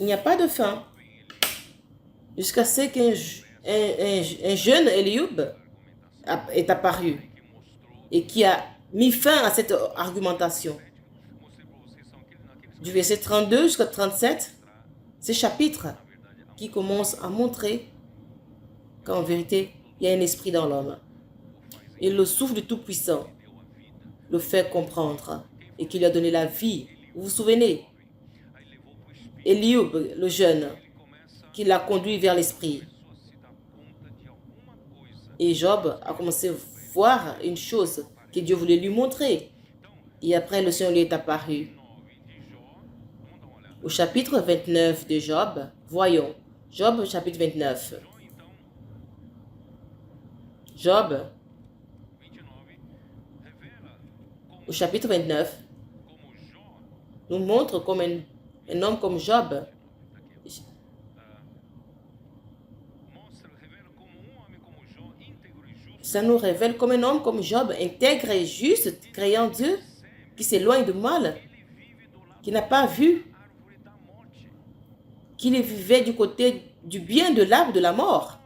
Il n'y a pas de fin. Jusqu'à ce qu'un jeune Eliub est apparu et qui a mis fin à cette argumentation. Du verset 32 jusqu'à 37, ces chapitres qui commencent à montrer qu'en vérité, il y a un esprit dans l'homme. Et le souffle du Tout-Puissant le fait comprendre et qui lui a donné la vie. Vous vous souvenez? Eliub, le jeune, qui l'a conduit vers l'esprit. Et Job a commencé à voir une chose que Dieu voulait lui montrer. Et après, le Seigneur lui est apparu. Au chapitre 29 de Job, voyons. Job, chapitre 29. Job, au chapitre 29, nous montre comme un homme comme Job. Ça nous révèle comme un homme comme Job, intègre et juste, créant Dieu, qui s'éloigne du mal, qui n'a pas vu qu'il vivait du côté du bien de l'arbre de la mort.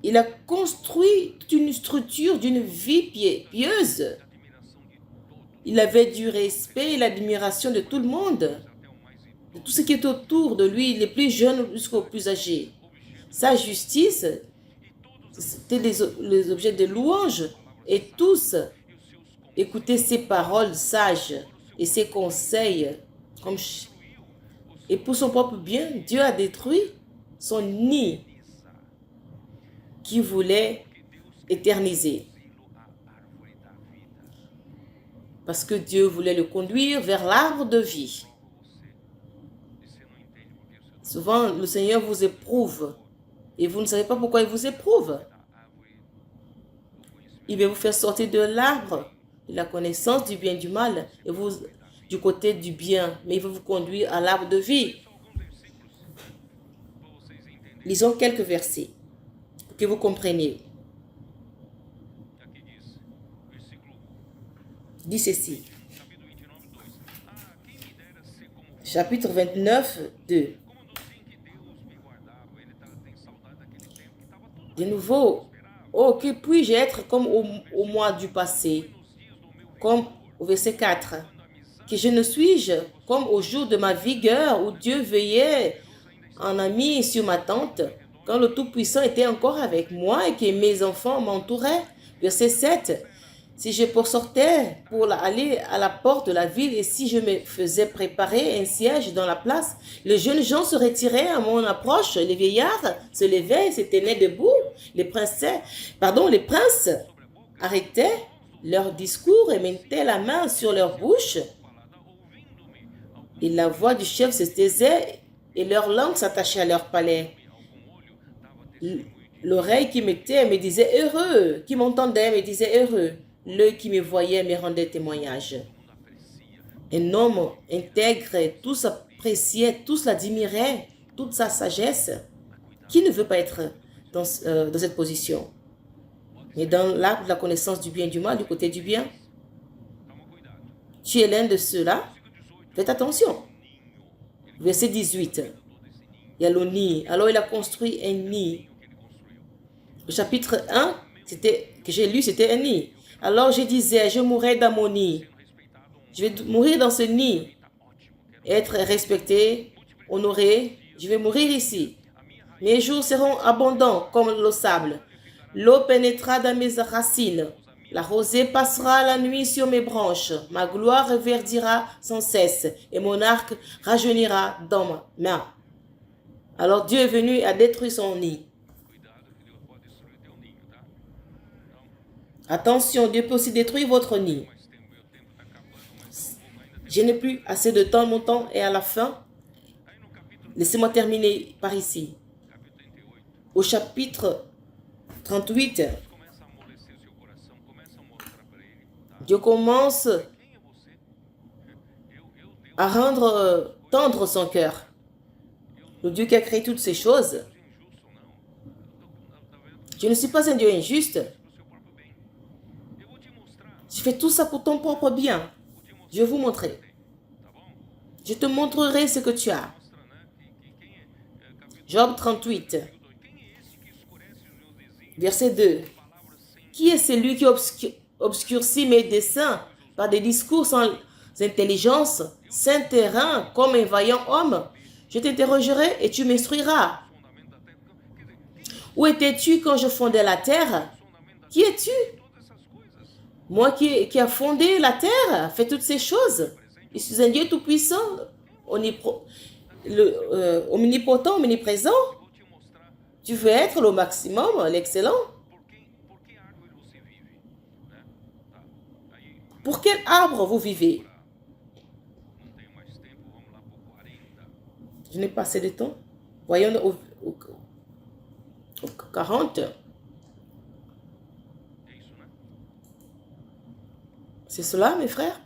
Il a construit une structure d'une vie pieuse. Il avait du respect et l'admiration de tout le monde, de tout ce qui est autour de lui, les plus jeunes jusqu'aux plus âgés. Sa justice, c'était les objets de louange, et tous écoutaient ses paroles sages et ses conseils. Et pour son propre bien, Dieu a détruit son nid qui voulait éterniser. Parce que Dieu voulait le conduire vers l'arbre de vie. Souvent, le Seigneur vous éprouve et vous ne savez pas pourquoi il vous éprouve. Il va vous faire sortir de l'arbre de la connaissance du bien et du mal et vous du côté du bien, mais il va vous conduire à l'arbre de vie. Lisons quelques versets pour que vous compreniez. Dit ceci. Chapitre 29, 2. De nouveau, oh, que puis-je être comme au mois du passé, comme au verset 4, que je ne suis-je comme au jour de ma vigueur où Dieu veillait en ami sur ma tente, quand le Tout-Puissant était encore avec moi et que mes enfants m'entouraient. Verset 7. Si je sortais pour aller à la porte de la ville et si je me faisais préparer un siège dans la place, les jeunes gens se retiraient à mon approche, les vieillards se levaient et se tenaient debout, les princes arrêtaient leur discours et mettaient la main sur leur bouche. Et la voix du chef se taisait et leur langue s'attachait à leur palais. L'oreille qui m'était me disait heureux, qui m'entendait me disait heureux. L'œil qui me voyait me rendait témoignage. Un homme intègre, tous appréciaient, tous l'admiraient, toute sa sagesse. Qui ne veut pas être dans cette position? Mais dans l'arbre de la connaissance du bien et du mal, du côté du bien, tu es l'un de ceux-là. Faites attention. Verset 18. Il y a le nid. Alors il a construit un nid. Le chapitre 1 que j'ai lu, c'était un nid. Alors je disais, je mourrai dans mon nid. Je vais mourir dans ce nid. Être respecté, honoré. Je vais mourir ici. Mes jours seront abondants comme le sable. L'eau pénétrera dans mes racines. La rosée passera la nuit sur mes branches. Ma gloire reverdira sans cesse et mon arc rajeunira dans ma main. Alors Dieu est venu à détruire son nid. Attention, Dieu peut aussi détruire votre nid. Je n'ai plus assez de temps, mon temps est à la fin. Laissez-moi terminer par ici. Au chapitre 38, Dieu commence à rendre tendre son cœur. Le Dieu qui a créé toutes ces choses. Je ne suis pas un Dieu injuste. Je fais tout ça pour ton propre bien. Je vais vous montrer. Je te montrerai ce que tu as. Job 38, verset 2. Qui est celui qui obscurcit mes desseins par des discours sans intelligence, sans terrain, comme un vaillant homme? Je t'interrogerai et tu m'instruiras. Où étais-tu quand je fondais la terre? Qui es-tu? Moi qui a fondé la terre, fait toutes ces choses. Je suis un Dieu tout-puissant, omnipotent, omniprésent. Tu veux être le maximum, l'excellent. Pour quel arbre vous vivez? Je n'ai pas assez de temps. Voyons au 40. C'est cela, mes frères?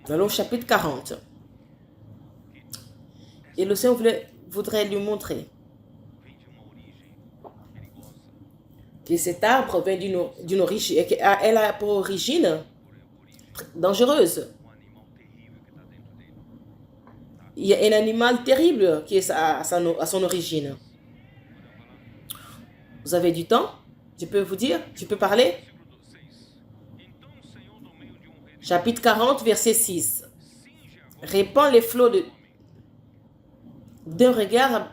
Allons au chapitre 40. Et le Seigneur voudrait lui montrer que cet arbre vient d'une origine, elle a pour origine dangereuse. Il y a un animal terrible qui est à son origine. Vous avez du temps? Je peux vous dire? Je peux parler? Chapitre 40, verset 6. Répand les flots d'un regard.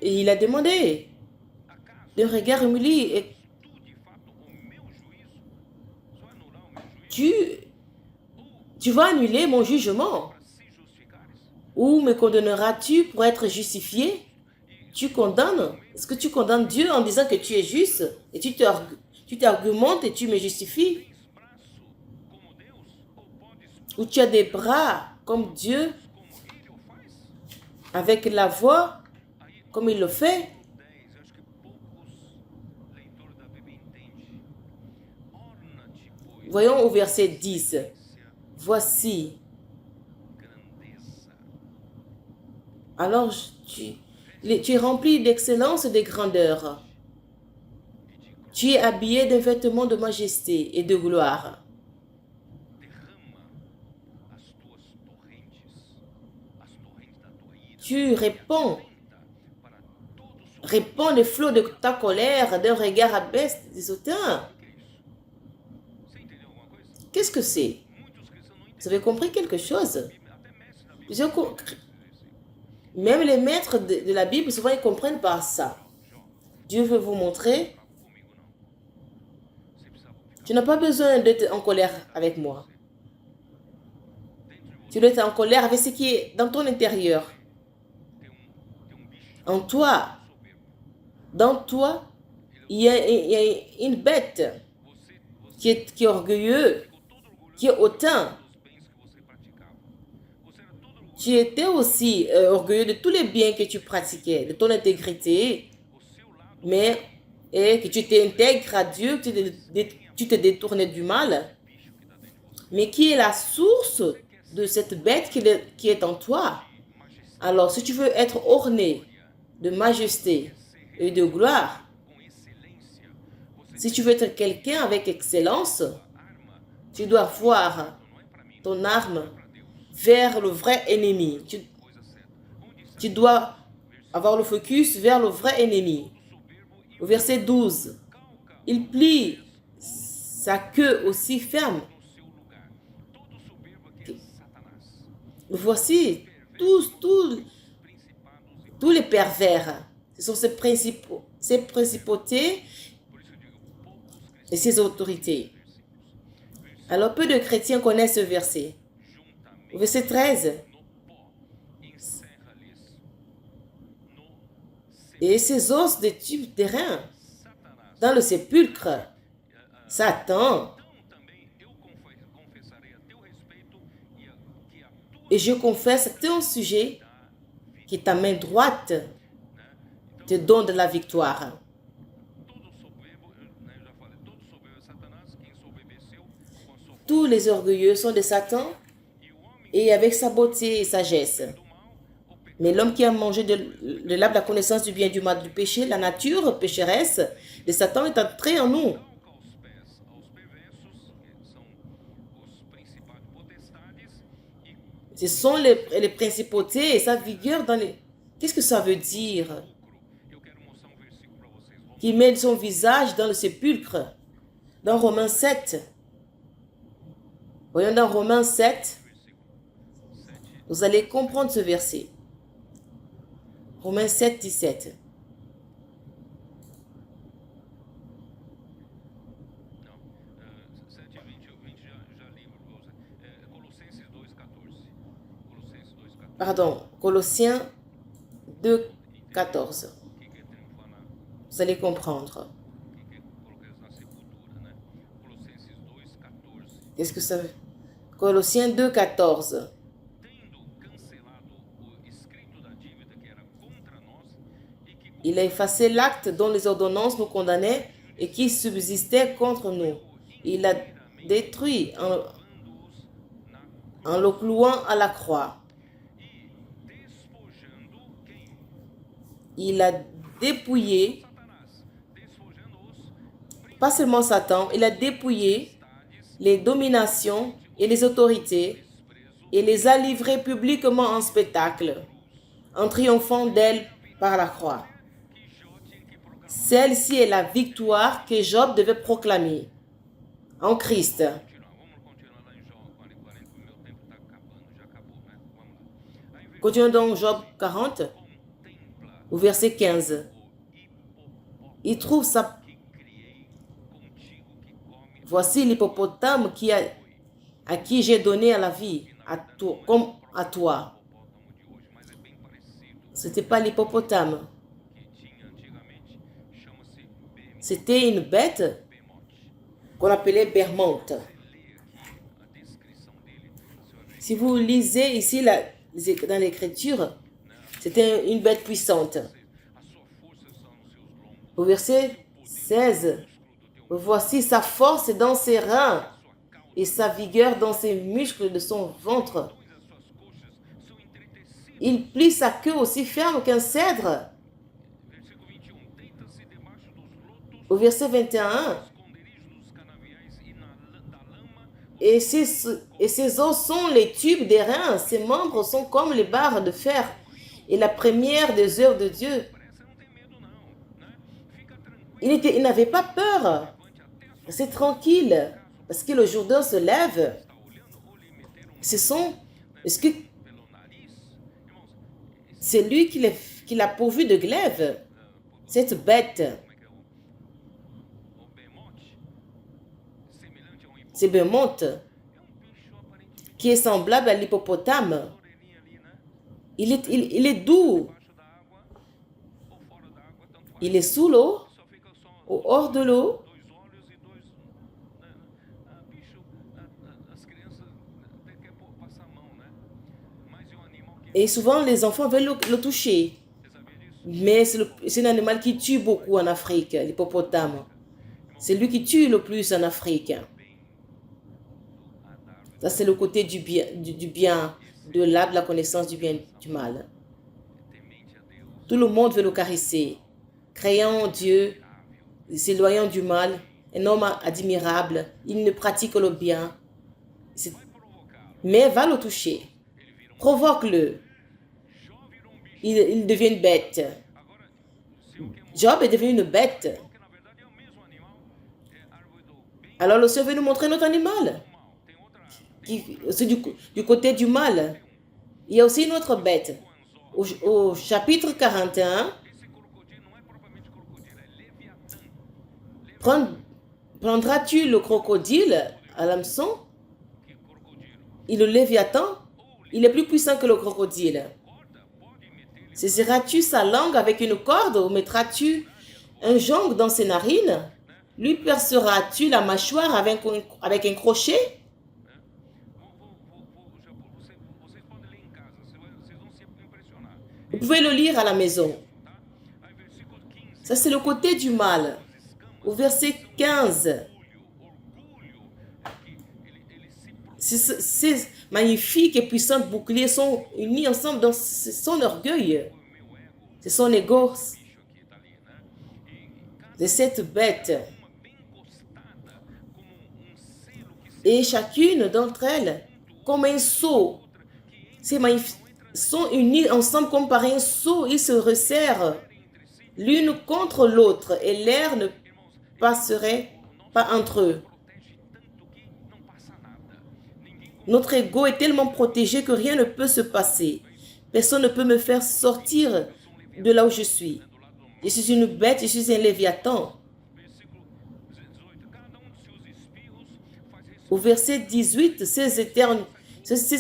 Et il a demandé d'un regard humilié. Et tu vas annuler mon jugement? Ou me condamneras-tu pour être justifié? Tu condamnes? Est-ce que tu condamnes Dieu en disant que tu es juste et tu t'argumentes et tu me justifies? Ou tu as des bras comme Dieu avec la voix comme il le fait? Voyons au verset 10. Voici. Alors tu es rempli d'excellence et de grandeur. Tu es habillé d'un vêtement de majesté et de gloire. Tu répands les flots de ta colère d'un regard abaisse des hautains. Qu'est-ce que c'est? Vous avez compris quelque chose? Même les maîtres de la Bible, souvent, ils ne comprennent pas ça. Dieu veut vous montrer. Tu n'as pas besoin d'être en colère avec moi. Tu dois être en colère avec ce qui est dans ton intérieur. En toi. Dans toi, il y a une bête qui est orgueilleuse, qui est hautain. tu étais aussi orgueilleux de tous les biens que tu pratiquais, de ton intégrité, mais et que tu t'intègres à Dieu, que tu te détournais du mal. Mais qui est la source de cette bête qui est en toi? Alors, si tu veux être orné de majesté et de gloire, si tu veux être quelqu'un avec excellence, tu dois voir ton arme vers le vrai ennemi. Tu dois avoir le focus vers le vrai ennemi. Au verset 12, il plie sa queue aussi ferme. Voici tous les pervers. Ce sont ces principautés et ces autorités. Alors, peu de chrétiens connaissent ce verset. Au verset 13, et ces os de tubes de reins dans le sépulcre, Satan, et je confesse à ton sujet que ta main droite te donne de la victoire. Tous les orgueilleux sont de Satan et avec sa beauté et sagesse. Mais l'homme qui a mangé de l'arbre de la connaissance du bien et du mal du péché, la nature pécheresse de Satan est entrée en nous. Ce sont les principautés et sa vigueur dans les... Qu'est-ce que ça veut dire? Qui met son visage dans le sépulcre. Dans Romains 7. Voyons dans Romains 7. Vous allez comprendre ce verset. Romains 7, 17. Pardon, Colossiens 2, 14. Vous allez comprendre. Qu'est-ce que ça veut? Colossiens 2, 14. Il a effacé l'acte dont les ordonnances nous condamnaient et qui subsistait contre nous. Il l'a détruit en le clouant à la croix. Il a dépouillé, pas seulement Satan, il a dépouillé les dominations et les autorités et les a livrées publiquement en spectacle, en triomphant d'elles par la croix. Celle-ci est la victoire que Job devait proclamer en Christ. Continuons donc Job 40, au verset 15. Il trouve ça. Voici l'hippopotame à qui j'ai donné à la vie, comme à toi. Ce n'était pas l'hippopotame. C'était une bête qu'on appelait Bermonte. Si vous lisez ici dans l'écriture, c'était une bête puissante. Au verset 16, voici sa force dans ses reins et sa vigueur dans ses muscles de son ventre. Il plie sa queue aussi ferme qu'un cèdre. Au verset 21, et ses os sont les tubes des reins, ses membres sont comme les barres de fer et la première des œuvres de Dieu. Il n'avait pas peur. C'est tranquille. Parce que le Jourdain se lève. Est-ce que c'est lui qui l'a pourvu de glaive? Cette bête. C'est Bermonte, qui est semblable à l'hippopotame. Il est doux. Il est sous l'eau ou hors de l'eau. Et souvent, les enfants veulent le toucher. Mais c'est un animal qui tue beaucoup en Afrique, l'hippopotame. C'est lui qui tue le plus en Afrique. Ça, c'est le côté du bien, de l'arbre de la connaissance du bien et du mal. Tout le monde veut le caresser. Créant Dieu, s'éloignant du mal, un homme admirable, il ne pratique le bien. Mais va le toucher. Provoque-le. Il devient une bête. Job est devenu une bête. Alors le Seigneur veut nous montrer notre animal. C'est du côté du mal. Il y a aussi une autre bête. Au chapitre 41, prendras-tu le crocodile à l'hameçon? Et le léviathan, il est plus puissant que le crocodile. Saisiras-tu sa langue avec une corde ou mettras-tu un jonc dans ses narines? Lui perceras-tu la mâchoire avec un crochet? Vous pouvez le lire à la maison. Ça, c'est le côté du mal. Au verset 15. Ces magnifiques et puissantes boucliers sont unis ensemble dans son orgueil. C'est son ego. De cette bête. Et chacune d'entre elles, comme un sceau, ces magnifiques sont unis ensemble comme par un sceau. Ils se resserrent l'une contre l'autre et l'air ne passerait pas entre eux. Notre ego est tellement protégé que rien ne peut se passer. Personne ne peut me faire sortir de là où je suis. Je suis une bête, je suis un léviathan. Au verset 18, ces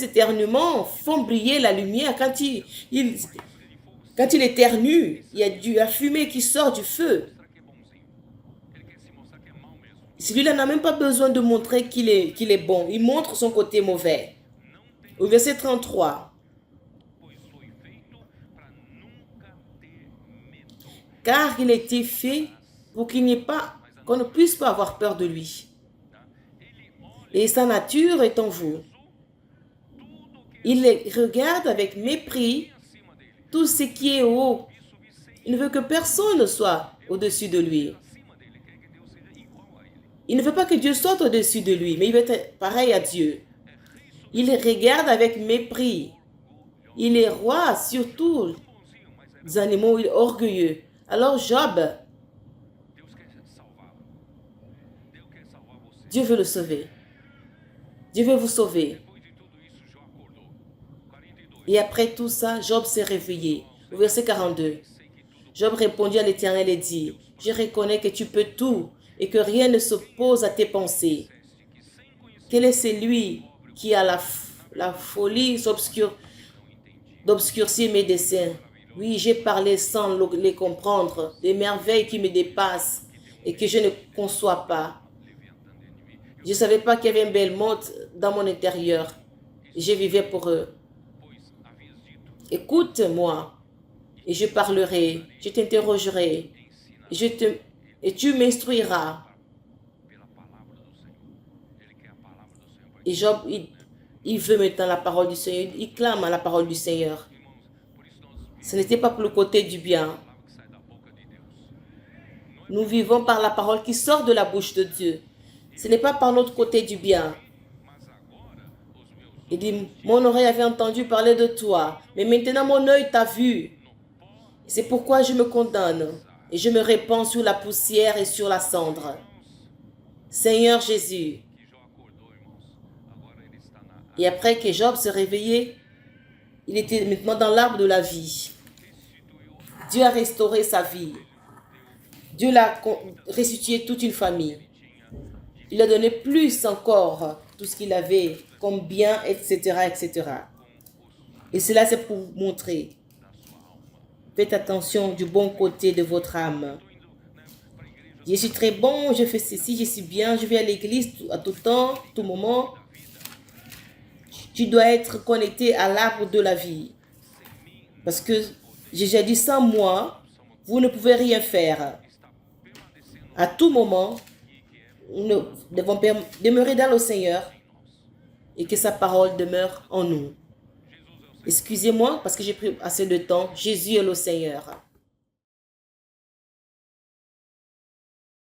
éternuements font briller la lumière. Quand il éternue, il y a de la fumée qui sort du feu. Celui-là n'a même pas besoin de montrer qu'il est bon. Il montre son côté mauvais. Au verset 33. Car il a été fait pour qu'on ne puisse pas avoir peur de lui. Et sa nature est en vous. Il regarde avec mépris tout ce qui est haut. Il ne veut que personne ne soit au-dessus de lui. Il ne veut pas que Dieu soit au-dessus de lui, mais il veut être pareil à Dieu. Il regarde avec mépris. Il est roi sur tous les animaux, il est orgueilleux. Alors Job, Dieu veut le sauver. Dieu veut vous sauver. Et après tout ça, Job s'est réveillé. Au verset 42, Job répondit à l'Éternel et dit, « Je reconnais que tu peux tout et que rien ne s'oppose à tes pensées. Quel est celui qui a la folie d'obscurcir mes desseins? Oui, j'ai parlé sans les comprendre, des merveilles qui me dépassent et que je ne conçois pas. Je ne savais pas qu'il y avait un bel monde dans mon intérieur. Je vivais pour eux. Écoute-moi et je parlerai, je t'interrogerai et tu m'instruiras. » Et Job, il veut maintenant la parole du Seigneur, il clame à la parole du Seigneur. Ce n'était pas pour le côté du bien. Nous vivons par la parole qui sort de la bouche de Dieu. Ce n'est pas par l'autre côté du bien. Il dit, mon oreille avait entendu parler de toi, mais maintenant mon œil t'a vu. C'est pourquoi je me condamne et je me répands sur la poussière et sur la cendre. Seigneur Jésus. Et après que Job se réveillait, il était maintenant dans l'arbre de la vie. Dieu a restauré sa vie. Dieu l'a restitué toute une famille. Il a donné plus encore tout ce qu'il avait comme bien, etc., etc. Et cela, c'est pour montrer. Faites attention du bon côté de votre âme. Je suis très bon, je fais ceci, je suis bien, je vais à l'église à tout temps, tout moment. Tu dois être connecté à l'arbre de la vie. Parce que Jésus a dit, sans moi, vous ne pouvez rien faire. À tout moment, nous devons demeurer dans le Seigneur et que sa parole demeure en nous. Excusez-moi parce que j'ai pris assez de temps. Jésus est le Seigneur.